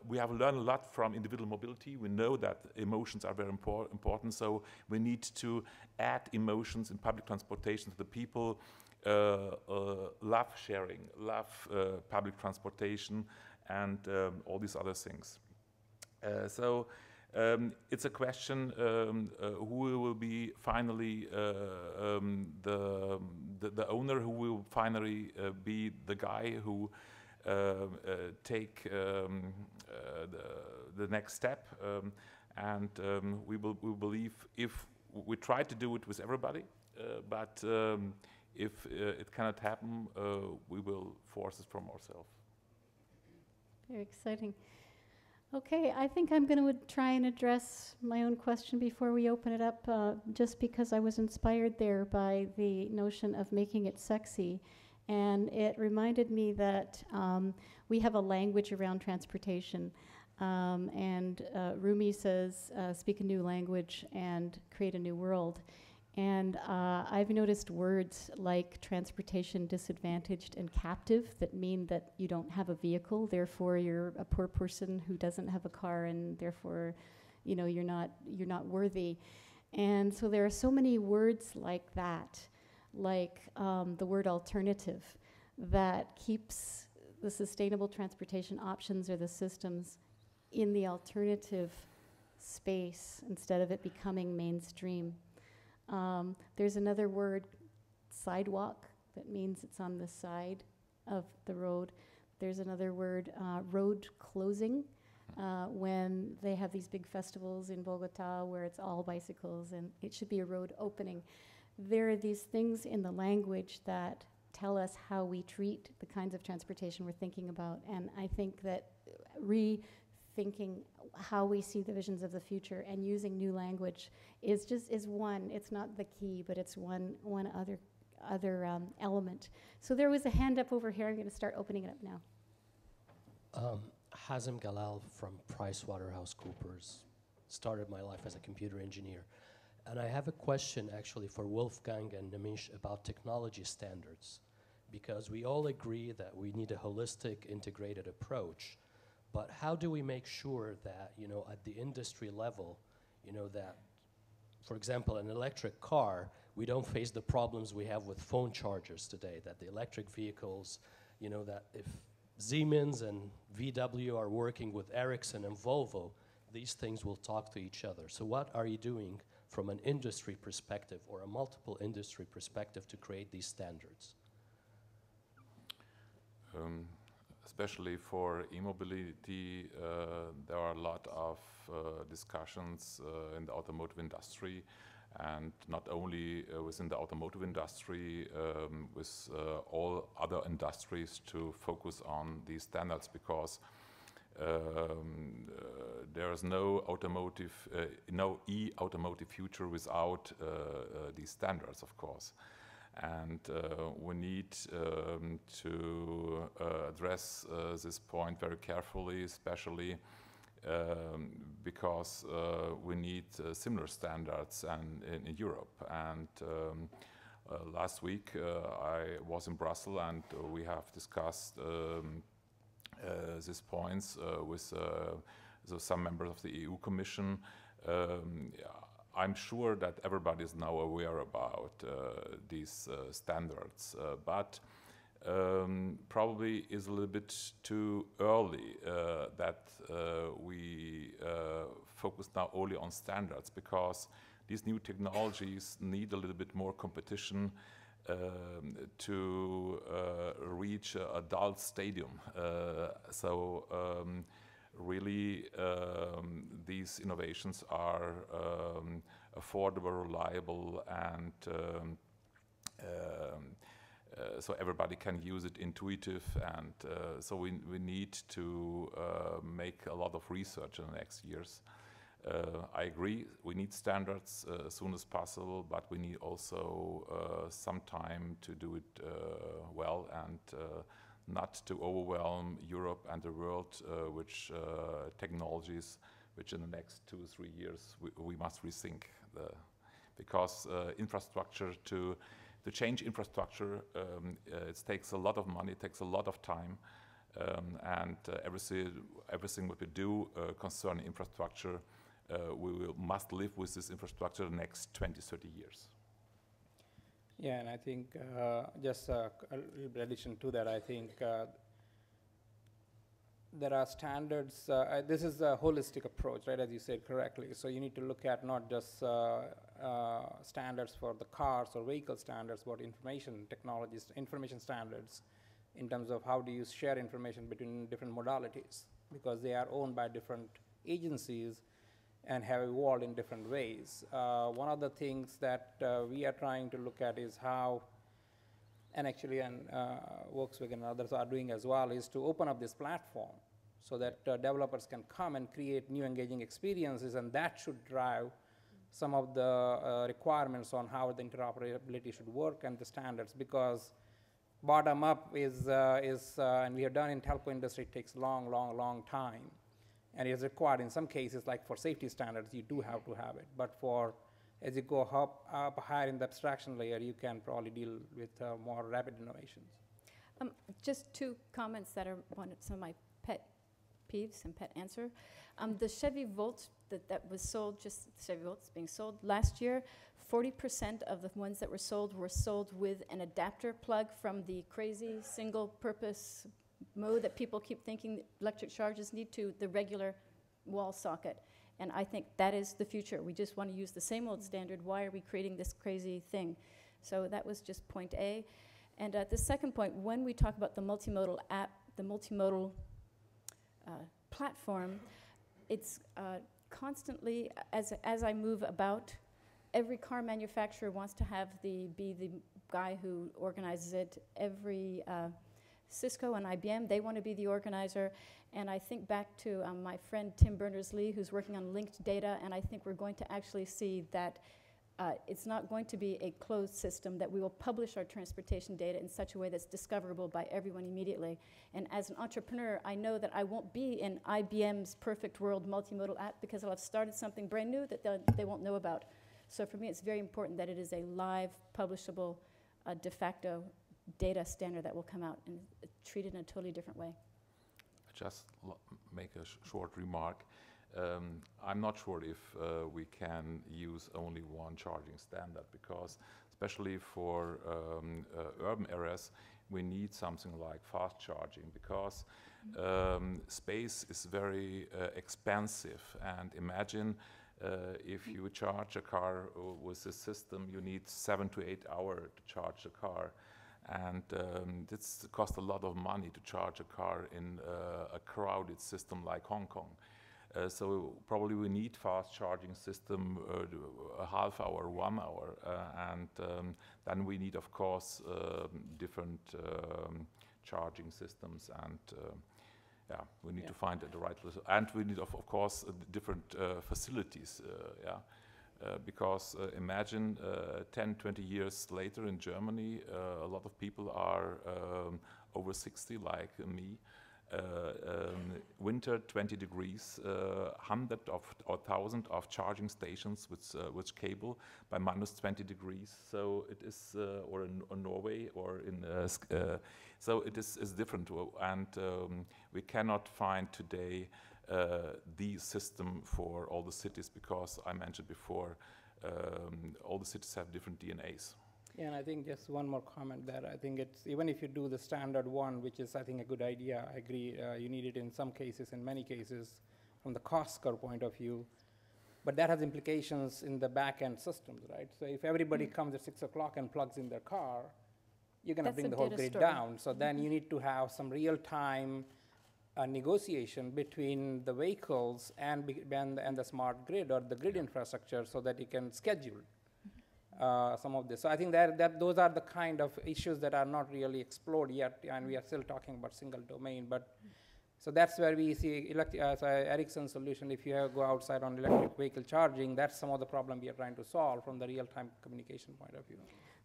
we have learned a lot from individual mobility. We know that emotions are very important, so we need to add emotions in public transportation to the people. Love sharing, love public transportation, and all these other things. So it's a question who will be finally the owner, who will finally be the guy who take the next step, and we believe if we try to do it with everybody, but if it cannot happen, we will force it from ourselves. Very exciting. Okay, I think I'm going to try and address my own question before we open it up, just because I was inspired there by the notion of making it sexy. And it reminded me that we have a language around transportation. And Rumi says, speak a new language and create a new world. And I've noticed words like transportation disadvantaged and captive that mean that you don't have a vehicle, therefore you're a poor person who doesn't have a car, and therefore, you know, you're not worthy. And so there are so many words like that, like the word alternative, that keeps the sustainable transportation options or the systems in the alternative space instead of it becoming mainstream. There's another word, sidewalk, that means it's on the side of the road. There's another word, road closing, when they have these big festivals in Bogota where it's all bicycles, and it should be a road opening. There are these things in the language that tell us how we treat the kinds of transportation we're thinking about, and I think that rethinking how we see the visions of the future and using new language is one. It's not the key, but it's one other element. So there was a hand up over here. I'm going to start opening it up now. Hazem Galal from PricewaterhouseCoopers. Started my life as a computer engineer. And I have a question actually for Wolfgang and Nimish about technology standards, because we all agree that we need a holistic, integrated approach. But how do we make sure that, you know, at the industry level, you know, that, for example, an electric car, we don't face the problems we have with phone chargers today, that the electric vehicles, you know, that if Siemens and VW are working with Ericsson and Volvo, these things will talk to each other. So what are you doing from an industry perspective or a multiple industry perspective to create these standards? Especially for e-mobility, there are a lot of discussions in the automotive industry, and not only within the automotive industry, with all other industries to focus on these standards, because there is no automotive, no e-automotive future without these standards, of course. And we need to address this point very carefully, especially because we need similar standards in Europe. And last week I was in Brussels, and we have discussed these points with some members of the EU Commission. I'm sure that everybody is now aware about these standards, but probably is a little bit too early that we focus now only on standards, because these new technologies need a little bit more competition to reach an adult stadium. Really, these innovations are affordable, reliable, and so everybody can use it intuitive, and so we need to make a lot of research in the next years. I agree, we need standards as soon as possible, but we need also some time to do it well, and not to overwhelm Europe and the world which technologies which in the next 2 or 3 years we must rethink. Because infrastructure, to change infrastructure, it takes a lot of money, it takes a lot of time, and everything what we do concerning infrastructure, must live with this infrastructure the next 20, 30 years. Yeah, and I think just a little bit addition to that, I think there are standards. This is a holistic approach, right, as you said correctly. So you need to look at not just standards for the cars or vehicle standards, but information technologies, information standards in terms of how do you share information between different modalities, because they are owned by different agencies and have evolved in different ways. One of the things that we are trying to look at is how, and actually Volkswagen and others are doing as well, is to open up this platform so that developers can come and create new engaging experiences, and that should drive some of the requirements on how the interoperability should work and the standards, because bottom up is and we have done in telco industry, it takes long time. And it is required in some cases, like for safety standards, you do have to have it. But for, as you go up higher in the abstraction layer, you can probably deal with more rapid innovations. Just 2 comments that are some of my pet peeves and pet answer. The Chevy Volt that was sold, just Chevy Volts being sold last year, 40% of the ones that were sold with an adapter plug from the crazy single-purpose mode that people keep thinking electric chargers need to the regular wall socket. And I think that is the future. We just want to use the same old standard. Why are we creating this crazy thing? So that was just point A. And the second point, when we talk about the multimodal app, the multimodal platform, it's constantly, as I move about, every car manufacturer wants to have be the guy who organizes it. Every Cisco and IBM, they want to be the organizer. And I think back to my friend Tim Berners-Lee, who's working on linked data, and I think we're going to actually see that it's not going to be a closed system, that we will publish our transportation data in such a way that's discoverable by everyone immediately. And as an entrepreneur, I know that I won't be in IBM's perfect world multimodal app because I'll have started something brand new that they won't know about. So for me, it's very important that it is a live, publishable, de facto data standard that will come out and treated in a totally different way. Just make a short remark. I'm not sure if we can use only one charging standard, because especially for urban areas, we need something like fast charging, because space is very expensive. And imagine if you charge a car with this system, you need 7 to 8 hours to charge the car. And this costs a lot of money to charge a car in a crowded system like Hong Kong. So probably we need fast charging system a half hour, 1 hour, and then we need, of course, different charging systems, and yeah, we need to find the right, and we need, of course, different facilities. Because imagine 10, 20 years later in Germany, a lot of people are over 60, like me. Winter 20 degrees, 100 or 1,000 of charging stations with cable by minus 20 degrees. So it is, or in Norway, or in, so it is different. And we cannot find today the system for all the cities, because I mentioned before, all the cities have different DNAs. Yeah, and I think just one more comment there. I think it's, even if you do the standard one, which is, I think, a good idea, I agree, you need it in some cases, in many cases, from the cost curve point of view, but that has implications in the back-end systems, right? So if everybody comes at 6 o'clock and plugs in their car, you're gonna bring the whole grid down. So then you need to have some real-time negotiation between the vehicles and the smart grid, or the grid infrastructure, so that you can schedule some of this. So I think that those are the kind of issues that are not really explored yet, and we are still talking about single domain. But so that's where we see Ericsson's solution. If you go outside on electric vehicle charging, that's some of the problem we are trying to solve from the real-time communication point of view.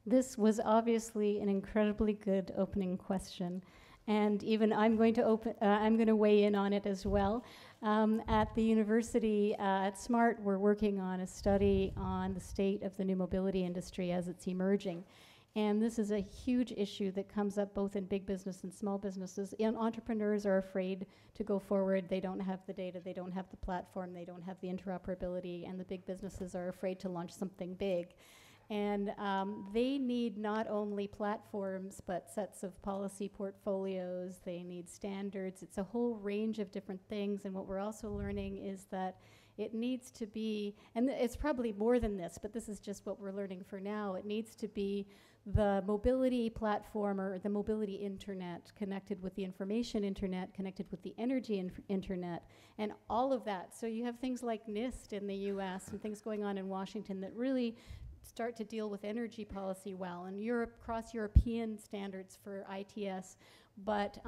This was obviously an incredibly good opening question. And even I'm going to weigh in on it as well. At the university, at SMART, we're working on a study on the state of the new mobility industry as it's emerging. And this is a huge issue that comes up both in big business and small businesses. And entrepreneurs are afraid to go forward. They don't have the data, they don't have the platform, they don't have the interoperability, and the big businesses are afraid to launch something big. And they need not only platforms, but sets of policy portfolios. They need standards. It's a whole range of different things. And what we're also learning is that it needs to be, and it's probably more than this, but this is just what we're learning for now. It needs to be the mobility platform, or the mobility internet, connected with the information internet, connected with the energy internet, and all of that. So you have things like NIST in the US and things going on in Washington that really start to deal with energy policy well, and cross-European standards for ITS, but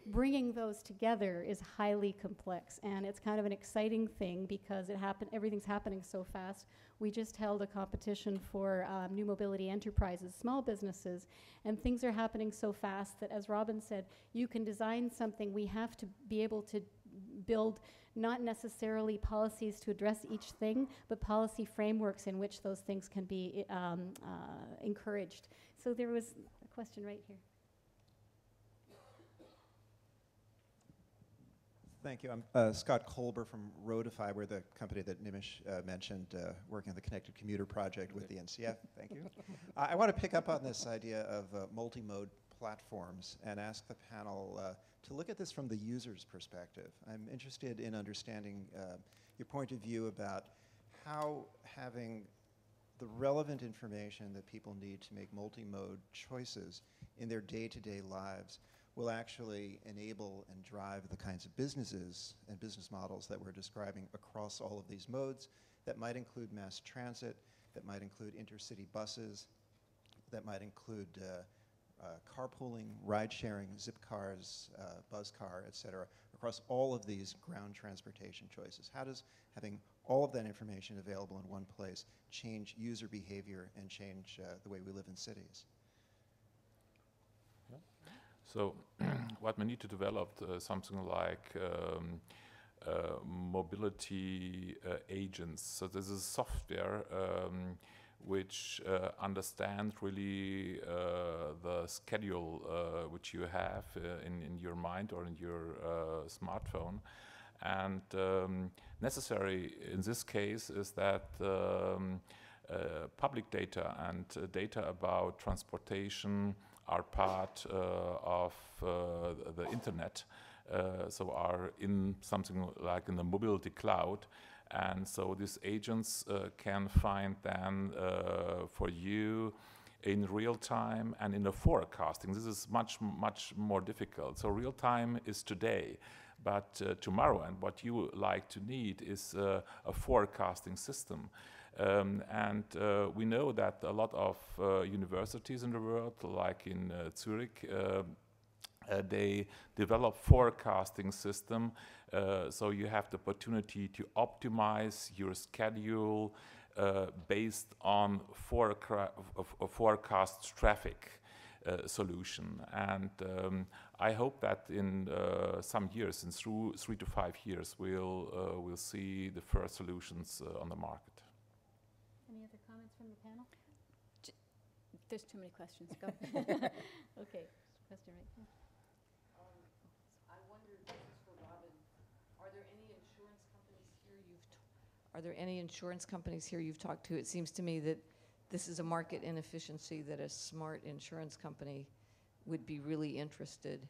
bringing those together is highly complex, and it's kind of an exciting thing because everything's happening so fast. We just held a competition for new mobility enterprises, small businesses, and things are happening so fast that, as Robin said, you can design something. We have to be able to build not necessarily policies to address each thing, but policy frameworks in which those things can be encouraged. So there was a question right here. Thank you. I'm Scott Kolber from Roadify. We're the company that Nimish mentioned, working on the Connected Commuter project with the NCF. Thank you. I want to pick up on this idea of multi-mode platforms and ask the panel to look at this from the user's perspective. I'm interested in understanding your point of view about how having the relevant information that people need to make multi-mode choices in their day-to-day lives will actually enable and drive the kinds of businesses and business models that we're describing across all of these modes. That might include mass transit, that might include intercity buses, that might include carpooling, ride-sharing, Zipcars, Buzzcar, et cetera, across all of these ground transportation choices. How does having all of that information available in one place change user behavior and change the way we live in cities? So what we need to develop something like mobility agents. So this is software which understand really the schedule which you have in your mind or in your smartphone. And necessary in this case is that public data and data about transportation are part of the internet, so are in something like in the mobility cloud. And so these agents can find then for you in real time and in the forecasting. This is much more difficult. So real time is today, but tomorrow, and what you like to need is a forecasting system. And we know that a lot of universities in the world, like in Zurich, they develop forecasting system, so you have the opportunity to optimize your schedule based on forecast traffic solution. And I hope that in some years, in 3 to 5 years, we'll see the first solutions on the market. Any other comments from the panel? There's too many questions. Go. Okay, question right here. I wondered, this is for Robin, are there any insurance companies here you've talked to? It seems to me that this is a market inefficiency that a smart insurance company would be really interested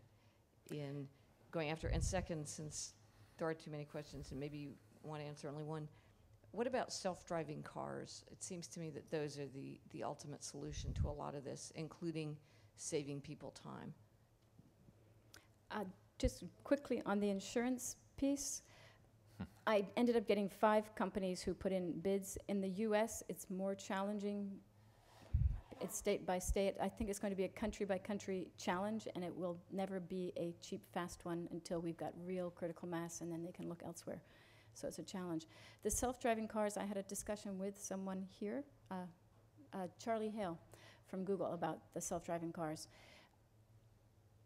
in going after. And second, since there are too many questions and maybe you want to answer only one, what about self-driving cars? It seems to me that those are the ultimate solution to a lot of this, including saving people time. Just quickly on the insurance piece, I ended up getting 5 companies who put in bids. In the US, it's more challenging. It's state by state. I think it's going to be a country by country challenge, and it will never be a cheap, fast one until we've got real critical mass, and then they can look elsewhere. So it's a challenge. The self-driving cars, I had a discussion with someone here, Charlie Hale from Google, about the self-driving cars.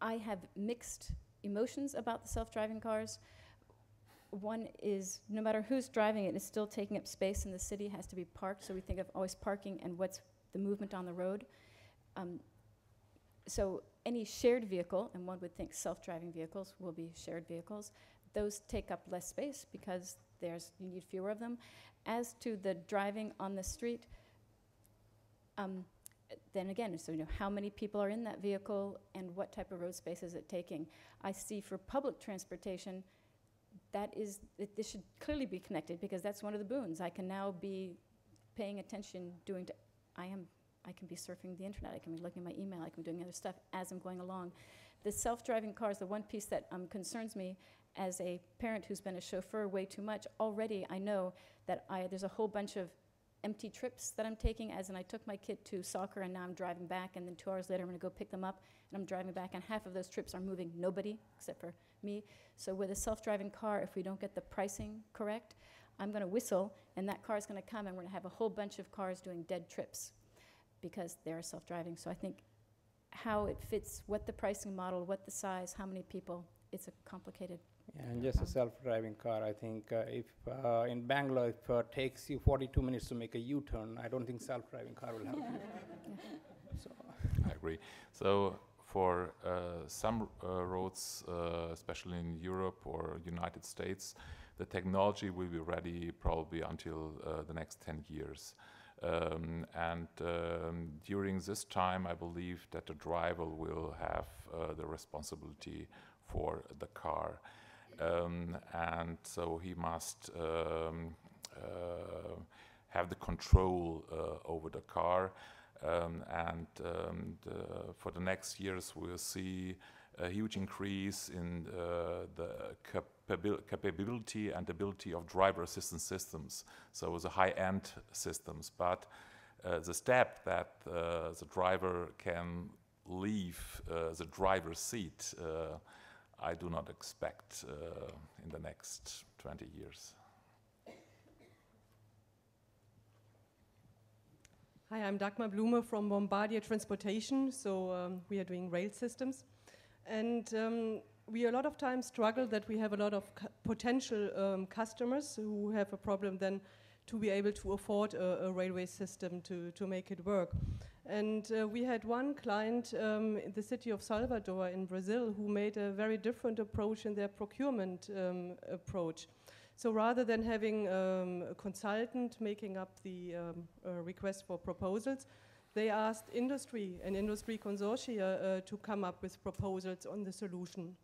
I have mixed emotions about the self-driving cars. One is, no matter who's driving it, it's still taking up space in the city, has to be parked, so we think of always parking and what's the movement on the road. So any shared vehicle, and one would think self-driving vehicles will be shared vehicles, those take up less space because you need fewer of them. As to the driving on the street, then again, so how many people are in that vehicle and what type of road space is it taking? I see for public transportation, this should clearly be connected because that's one of the boons. I can now be paying attention, I can be surfing the internet, I can be looking at my email, I can be doing other stuff as I'm going along. The self-driving cars, the one piece that concerns me as a parent who's been a chauffeur way too much, already I know that there's a whole bunch of empty trips that I'm taking, as in I took my kid to soccer and now I'm driving back, and then 2 hours later I'm going to go pick them up and I'm driving back, and half of those trips are moving nobody except for me. So with a self-driving car, if we don't get the pricing correct, I'm going to whistle and that car's going to come and we're going to have a whole bunch of cars doing dead trips because they're self-driving. So I think how it fits, what the pricing model, what the size, how many people, it's a complicated. Yeah, and just a self-driving car, I think if in Bangalore, if it takes you 42 minutes to make a U-turn, I don't think self-driving car will help you. So. I agree. So for some roads, especially in Europe or United States, the technology will be ready probably until the next 10 years. During this time, I believe that the driver will have the responsibility for the car. And so he must have the control over the car. For the next years, we'll see a huge increase in the capability and ability of driver assistance systems, so the high-end systems. But the step that the driver can leave the driver's seat, I do not expect in the next 20 years. Hi, I'm Dagmar Blume from Bombardier Transportation. So we are doing rail systems. And we a lot of times struggle that we have a lot of potential customers who have a problem then to be able to afford a railway system to make it work. And we had one client in the city of Salvador in Brazil who made a very different approach in their procurement approach. So rather than having a consultant making up the request for proposals, they asked industry and industry consortia to come up with proposals on the solution.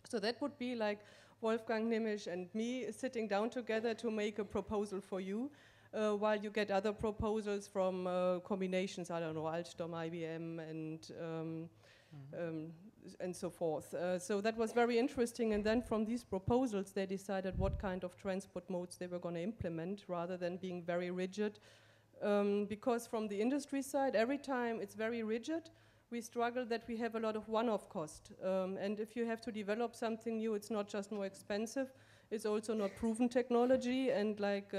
So that would be like Wolfgang, Nimish, and me sitting down together to make a proposal for you, while you get other proposals from combinations, I don't know, Alstom, IBM, and so forth. So that was very interesting, and then from these proposals they decided what kind of transport modes they were going to implement rather than being very rigid. Because from the industry side, every time it's very rigid, we struggle that we have a lot of one-off cost. And if you have to develop something new, it's not just more expensive, it's also not proven technology. And like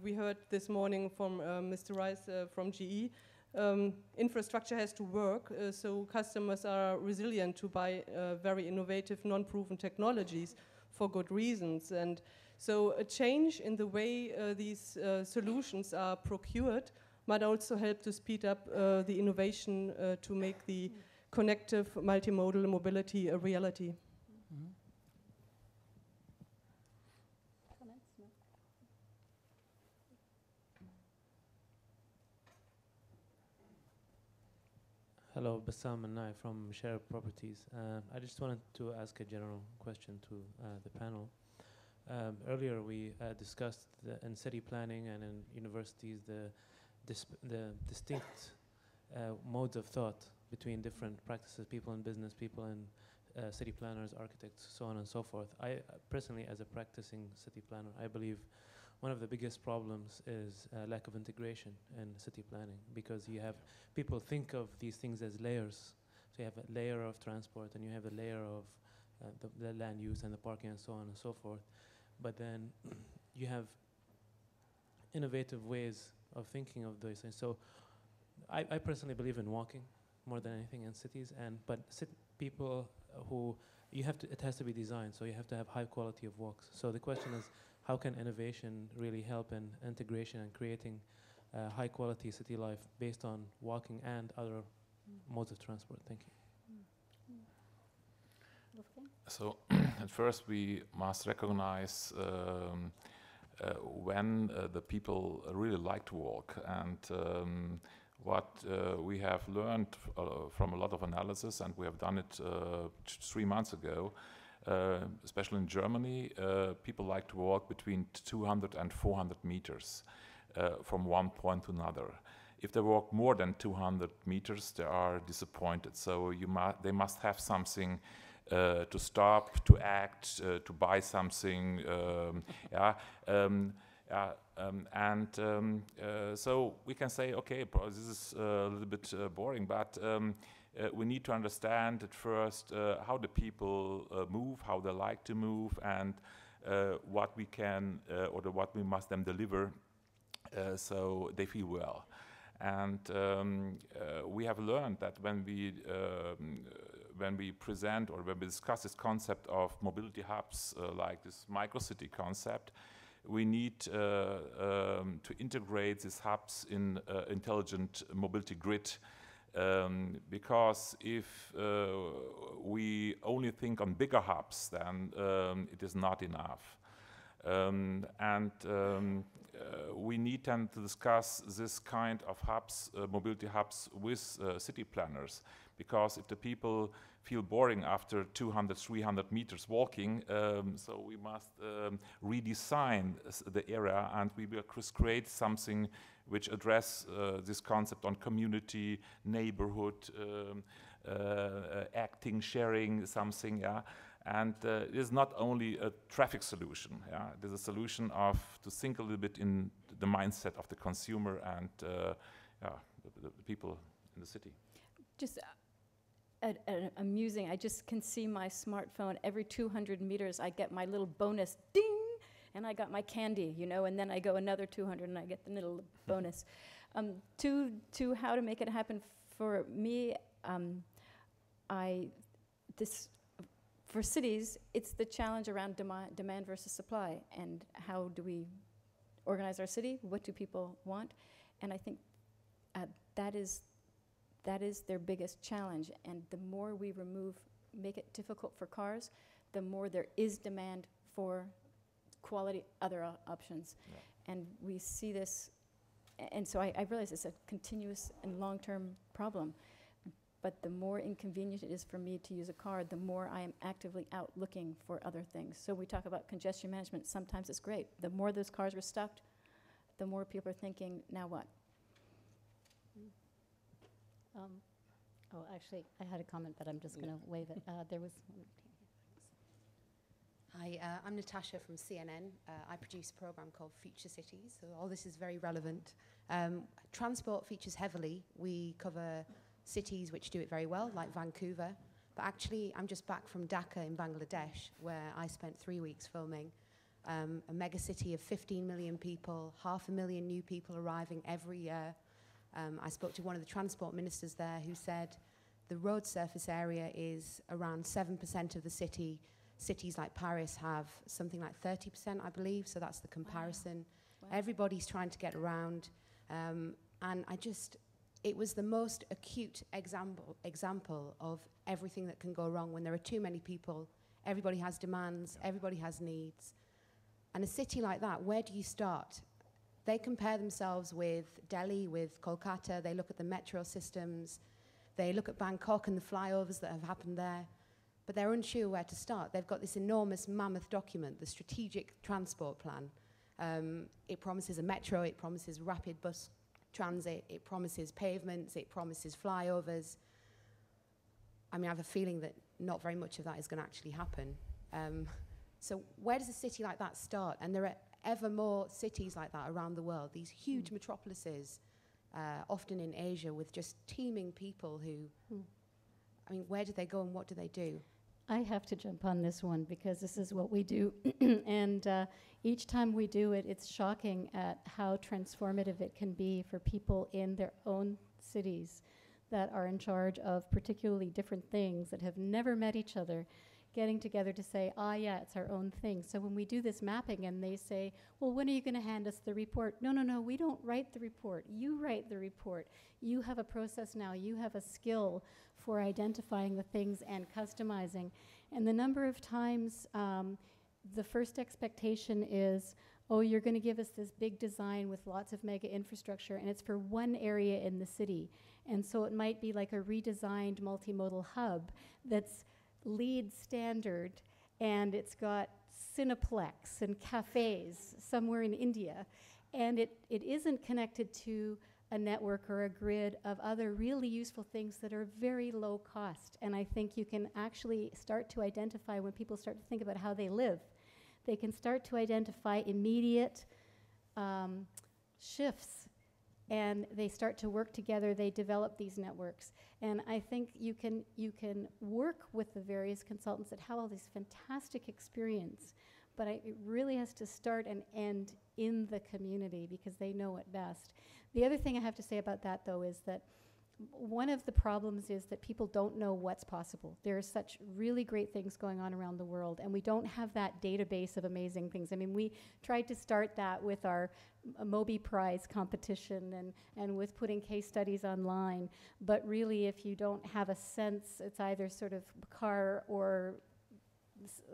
we heard this morning from Mr. Rice from GE, infrastructure has to work, so customers are resilient to buy very innovative, non-proven technologies for good reasons. And so a change in the way these solutions are procured might also help to speed up the innovation to make the connective multimodal mobility a reality. Comments? No? Hello, Bassam and I from Share Properties. I just wanted to ask a general question to the panel. Earlier we discussed in city planning and in universities the distinct modes of thought between different practices, people in business, people in city planners, architects, so on and so forth. I personally, as a practicing city planner, I believe one of the biggest problems is lack of integration in city planning, because you have people think of these things as layers. So you have a layer of transport and you have a layer of the land use and the parking and so on and so forth. But then you have innovative ways of thinking of those things. So I personally believe in walking more than anything in cities, but people who it has to be designed, so you have to have high quality of walks. So the question is, how can innovation really help in integration and creating high quality city life based on walking and other modes of transport? Thank you. So at first we must recognize when the people really like to walk, and what we have learned from a lot of analysis, and we have done it 3 months ago, especially in Germany, people like to walk between 200 and 400 meters from one point to another. If they walk more than 200 meters, they are disappointed. So they must have something to stop, to act, to buy something. So we can say, okay, this is a little bit boring, but we need to understand at first how the people move, how they like to move, and what we can or what we must then deliver so they feel well. And we have learned that when we present or when we discuss this concept of mobility hubs, like this microcity concept, we need to integrate these hubs in intelligent mobility grid, because if we only think on bigger hubs, then it is not enough. We need then to discuss this kind of hubs, mobility hubs, with city planners, because if the people feel boring after 200, 300 meters walking, so we must redesign the area, and we will create something which address this concept on community, neighborhood, acting, sharing something, yeah. And it is not only a traffic solution, yeah. It is a solution to think a little bit in the mindset of the consumer and the people in the city. Just amusing, I just can see my smartphone every 200 meters I get my little bonus ding, and I got my candy, you know, and then I go another 200 and I get the little bonus. To how to make it happen for me, for cities, it's the challenge around demand versus supply, and how do we organize our city? What do people want? And I think that is their biggest challenge. And the more we make it difficult for cars, the more there is demand for quality other options. Yeah. And we see this and so I realize it's a continuous and long-term problem. But the more inconvenient it is for me to use a car, the more I am actively out looking for other things. So we talk about congestion management. Sometimes it's great. The more those cars were stuck, the more people are thinking, now what? Oh, actually, I had a comment, but I'm just going to wave it. There was one. Hi, I'm Natasha from CNN. I produce a program called Future Cities, so all this is very relevant. Transport features heavily. We cover cities which do it very well, like Vancouver. But actually, I'm just back from Dhaka in Bangladesh, where I spent 3 weeks filming. A mega city of 15 million people, 500,000 new people arriving every year. I spoke to one of the transport ministers there who said the road surface area is around 7% of the city. Cities like Paris have something like 30%, I believe, so that's the comparison. Wow. Everybody's trying to get around. And it was the most acute example of everything that can go wrong when there are too many people. Everybody has demands, everybody has needs. And a city like that, where do you start? They compare themselves with Delhi, with Kolkata. They look at the metro systems. They look at Bangkok and the flyovers that have happened there. But they're unsure where to start. They've got this enormous mammoth document, the Strategic Transport Plan. It promises a metro, it promises rapid bus transit, it promises pavements, it promises flyovers. I mean, I have a feeling that not very much of that is going to actually happen. So where does a city like that start? And there are ever more cities like that around the world, these huge metropolises, often in Asia, with just teeming people who, I mean, where do they go and what do they do? I have to jump on this one because this is what we do. And each time we do it, it's shocking at how transformative it can be for people in their own cities that are in charge of particularly different things that have never met each other, getting together to say, yeah, it's our own thing. So when we do this mapping and they say, well, when are you going to hand us the report? No, we don't write the report. You write the report. You have a process now. You have a skill for identifying the things and customizing. And the number of times the first expectation is, oh, you're going to give us this big design with lots of mega infrastructure, and it's for one area in the city. And so it might be like a redesigned multimodal hub that's LEED standard, and it's got Cineplex and cafes somewhere in India. And it isn't connected to a network or a grid of other really useful things that are very low cost. And I think you can actually start to identify when people start to think about how they live. They can start to identify immediate shifts, and they start to work together. They develop these networks. And I think you can work with the various consultants that have all this fantastic experience, but it really has to start and end in the community because they know it best. The other thing I have to say about that, though, is that one of the problems is that people don't know what's possible. There are such really great things going on around the world, and we don't have that database of amazing things. I mean, we tried to start that with our Mobi Prize competition and with putting case studies online, but really if you don't have a sense, it's either sort of car or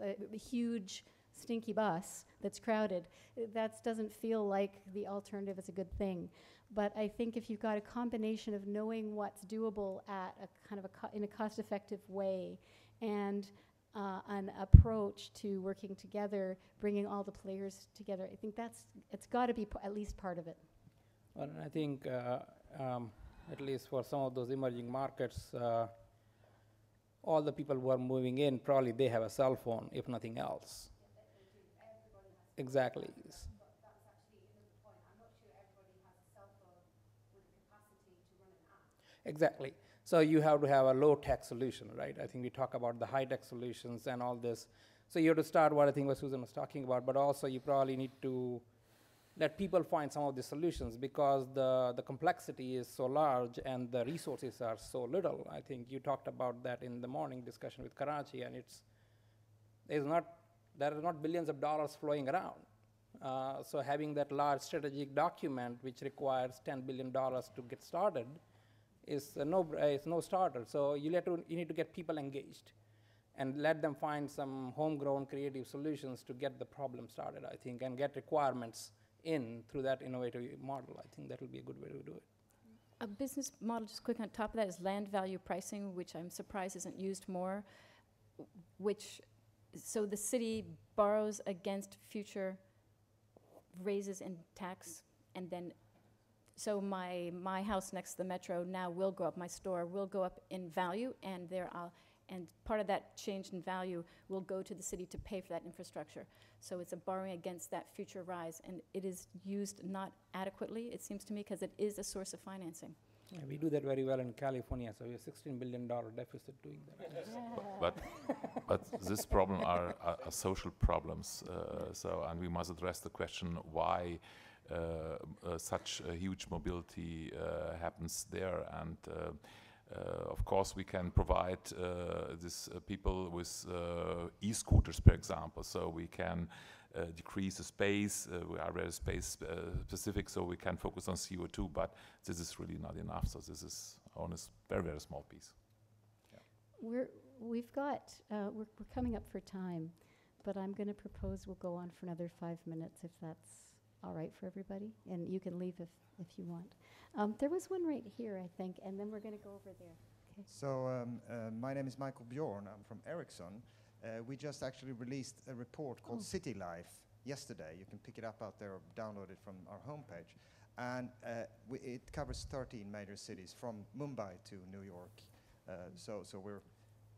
a huge stinky bus that's crowded. That doesn't feel like the alternative is a good thing. But I think if you've got a combination of knowing what's doable at a kind of in a cost-effective way and an approach to working together, bringing all the players together, I think it's got to be at least part of it. Well, I think at least for some of those emerging markets, all the people who are moving in, probably they have a cell phone, if nothing else. Exactly. Exactly. So you have to have a low-tech solution, right? I think we talk about the high-tech solutions and all this. So you have to start what I think what Susan was talking about, but also you probably need to let people find some of the solutions because the complexity is so large and the resources are so little. I think you talked about that in the morning discussion with Karachi, and there are not billions of dollars flowing around. So having that large strategic document, which requires $10 billion to get started, is no starter. So you need to get people engaged and let them find some homegrown creative solutions to get the problem started, I think, and get requirements in through that innovative model. I think that will be a good way to do it. A business model, just quick on top of that, is land value pricing, which I'm surprised isn't used more, so the city borrows against future raises in tax, and then, so my house next to the metro now will go up, my store will go up in value, and and part of that change in value will go to the city to pay for that infrastructure. So it's a borrowing against that future rise, and it is used not adequately, it seems to me, because it is a source of financing. Yeah, we do that very well in California, so we have $16 billion deficit doing that. But this problem are social problems. And we must address the question why such a huge mobility happens there. And of course, we can provide these people with e-scooters, for example, so we can decrease the space. We are very space specific, so we can focus on CO2, but this is really not enough. So this is on a very, very small piece. We're coming up for time, but I'm going to propose we'll go on for another 5 minutes if that's all right for everybody, and you can leave if you want. There was one right here, I think, and then we're going to go over there. Okay. So my name is Michael Bjorn. I'm from Ericsson. We just actually released a report called City Life yesterday. You can pick it up out there or download it from our homepage. And it covers 13 major cities from Mumbai to New York. So we're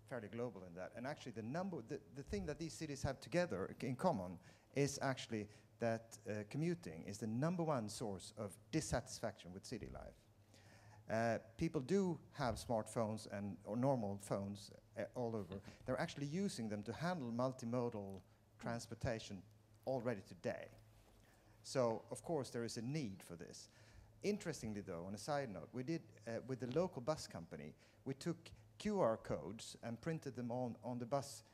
fairly global in that. And actually the thing that these cities have together in common is actually that commuting is the #1 source of dissatisfaction with city life. People do have smartphones or normal phones all over. They're actually using them to handle multimodal transportation already today. So, of course, there is a need for this. Interestingly, though, on a side note, we did, with the local bus company, we took QR codes and printed them on the bus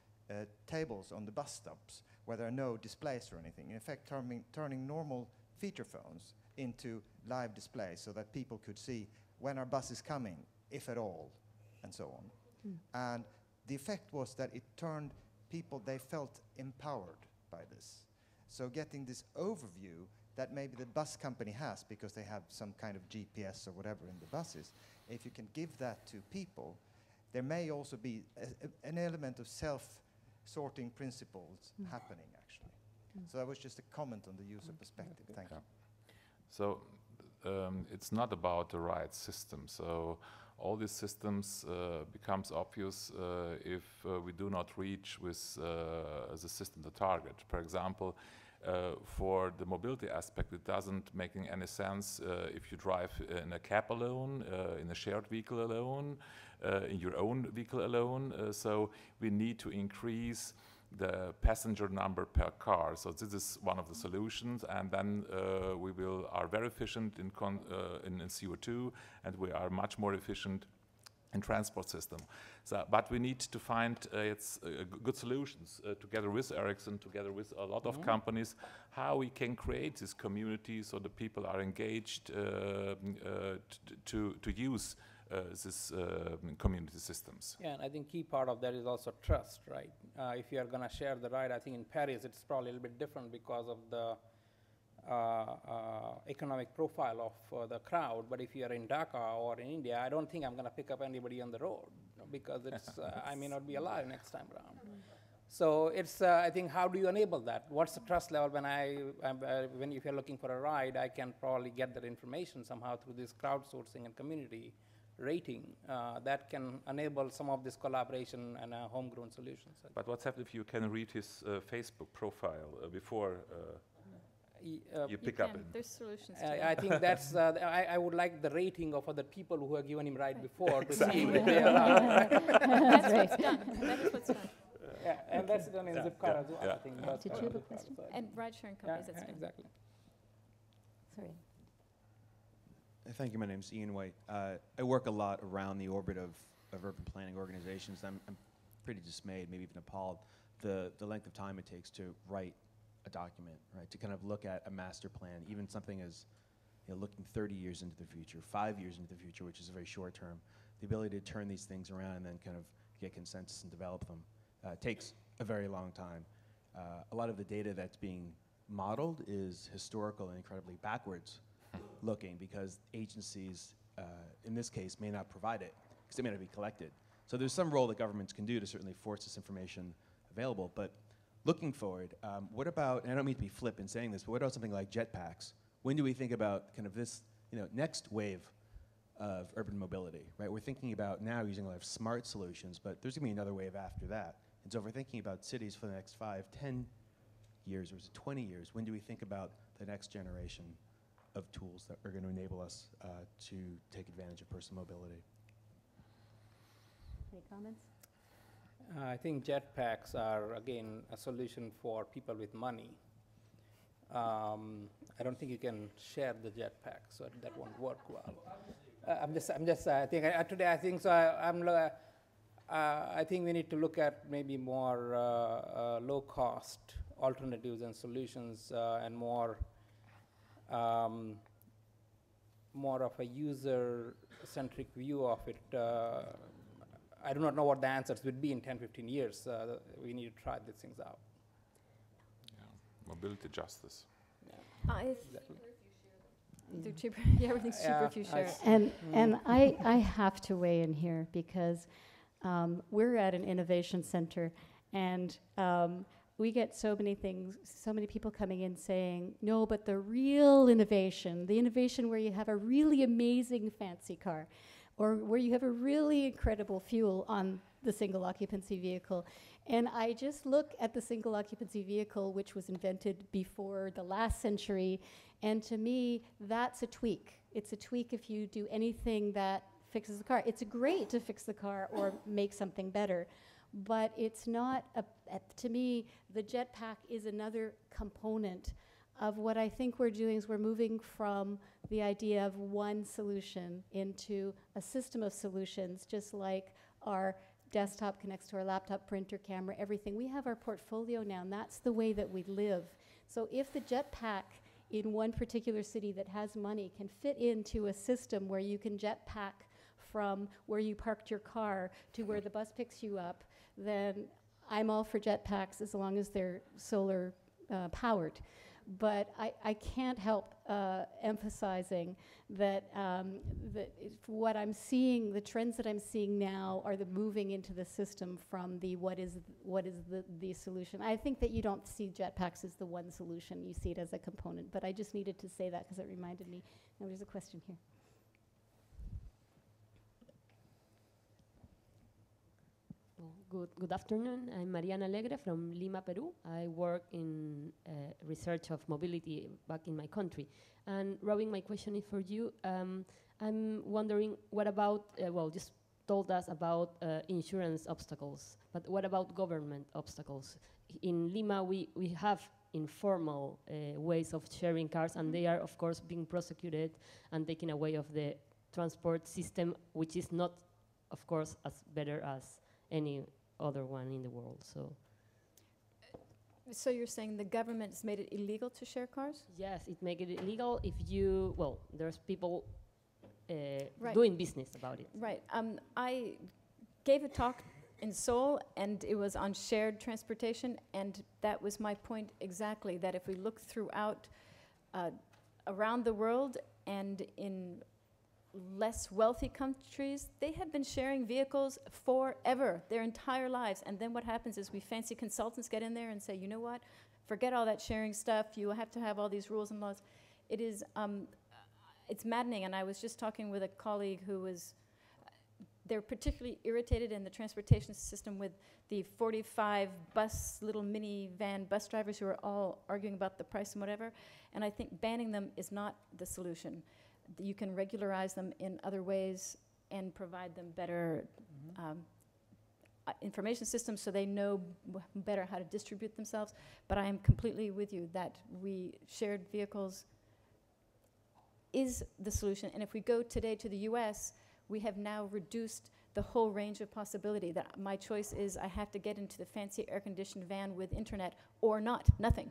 tables on the bus stops where there are no displays or anything. In effect, turning normal feature phones into live displays so that people could see when our bus is coming, if at all, and so on. And the effect was that it turned people, they felt empowered by this. So getting this overview that maybe the bus company has because they have some kind of GPS or whatever in the buses, if you can give that to people, there may also be an element of self-sorting principles happening, actually. So that was just a comment on the user perspective. Thank you. So it's not about the right system. So all these systems becomes obvious if we do not reach with the system the target. For example, for the mobility aspect, it doesn't make any sense if you drive in a cab alone, in a shared vehicle alone, in your own vehicle alone. So we need to increase the passenger number per car. So this is one of the solutions, and then we are very efficient in CO2, and we are much more efficient in transport system. So, but we need to find good solutions together with Ericsson, together with a lot of companies, how we can create this community so the people are engaged to use these community systems. Yeah, and I think key part of that is also trust, right? If you are going to share the ride, I think in Paris it's probably a little bit different because of the economic profile of the crowd. But if you are in Dhaka or in India, I don't think I'm going to pick up anybody on the road because it's I may not be alive next time around. So it's I think how do you enable that? What's the trust level when if you're looking for a ride, I can probably get that information somehow through this crowdsourcing and community rating that can enable some of this collaboration and homegrown solutions. But what's happened if you can read his Facebook profile before you pick up it? There's solutions. I think that's. I would like the rating of other people who have given him ride before to see if they allow. That's what's done. That is what's done. Yeah, and that's done in Zipcar as well. I think. Did you have a question? And ride-sharing companies. That's done. Exactly. Sorry. Thank you. My name is Ian White. I work a lot around the orbit of urban planning organizations. I'm pretty dismayed, maybe even appalled, the length of time it takes to write a document, right? To kind of look at a master plan, even something as looking 30 years into the future, 5 years into the future, which is a very short term. The ability to turn these things around and then kind of get consensus and develop them takes a very long time. A lot of the data that's being modeled is historical and incredibly backwards looking, because agencies, in this case, may not provide it because it may not be collected. So there's some role that governments can do to certainly force this information available. But looking forward, what about, and I don't mean to be flip in saying this, but what about something like jetpacks? When do we think about kind of this next wave of urban mobility, right? We're thinking about now using a lot of smart solutions, but there's going to be another wave after that. And so if we're thinking about cities for the next 5, 10 years, or is it 20 years, when do we think about the next generation of tools that are going to enable us to take advantage of personal mobility? Any comments? I think jetpacks are, again, a solution for people with money. I don't think you can share the jetpack, so that won't work well. I think we need to look at maybe more low-cost alternatives and solutions, and more of a user-centric view of it. I do not know what the answers would be in 10, 15 years. We need to try these things out. Yeah. Mobility justice. Exactly. They're cheaper. Yeah, everything's cheaper if you share it. And I have to weigh in here because we're at an innovation center, and we get so many things, so many people coming in saying, no, but the real innovation, the innovation where you have a really amazing fancy car, or where you have a really incredible fuel on the single occupancy vehicle. And I just look at the single occupancy vehicle, which was invented before the last century, and to me, that's a tweak. It's a tweak if you do anything that fixes the car. It's great to fix the car or make something better, but it's not, to me, the jetpack is another component of what I think we're doing is we're moving from the idea of one solution into a system of solutions, just like our desktop connects to our laptop, printer, camera, everything. We have our portfolio now, and that's the way that we live. So if the jetpack in one particular city that has money can fit into a system where you can jetpack from where you parked your car to where the bus picks you up, then I'm all for jetpacks as long as they're solar powered. But I can't help emphasizing that, what I'm seeing, the trends that I'm seeing now are the moving into the system from the what is the solution. I think that you don't see jetpacks as the one solution, you see it as a component, but I just needed to say that because it reminded me. Now there's a question here. Good afternoon. I'm Mariana Alegre from Lima, Peru. I work in research of mobility back in my country. And Robin, my question is for you. I'm wondering, what about, just told us about insurance obstacles, but what about government obstacles? In Lima, we have informal ways of sharing cars, and they are, of course, being prosecuted and taken away of the transport system, which is not, of course, as better as any other one in the world. So you're saying the government's made it illegal to share cars? Yes, it make it illegal if you, there's people Right. doing business about it. Right. I gave a talk in Seoul, and it was on shared transportation, and that was my point exactly, that if we look throughout around the world and in less wealthy countries, they have been sharing vehicles forever, their entire lives. And then what happens is we fancy consultants get in there and say, you know what, forget all that sharing stuff, you have to have all these rules and laws. It is, it's maddening. And I was just talking with a colleague who was, they're particularly irritated in the transportation system with the 45 little minivan bus drivers who are all arguing about the price and whatever. And I think banning them is not the solution. You can regularize them in other ways and provide them better information systems so they know better how to distribute themselves. But I am completely with you that shared vehicles is the solution. And if we go today to the US, we have now reduced the whole range of possibility that my choice is I have to get into the fancy air-conditioned van with internet or not, nothing.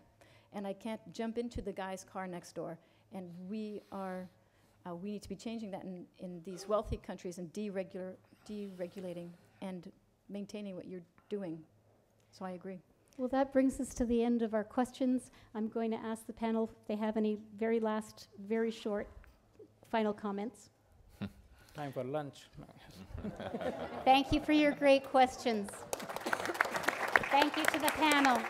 And I can't jump into the guy's car next door. And we need to be changing that in these wealthy countries and deregulating and maintaining what you're doing. So I agree. Well, that brings us to the end of our questions. I'm going to ask the panel if they have any very last, very short final comments. Time for lunch. Thank you for your great questions. Thank you to the panel.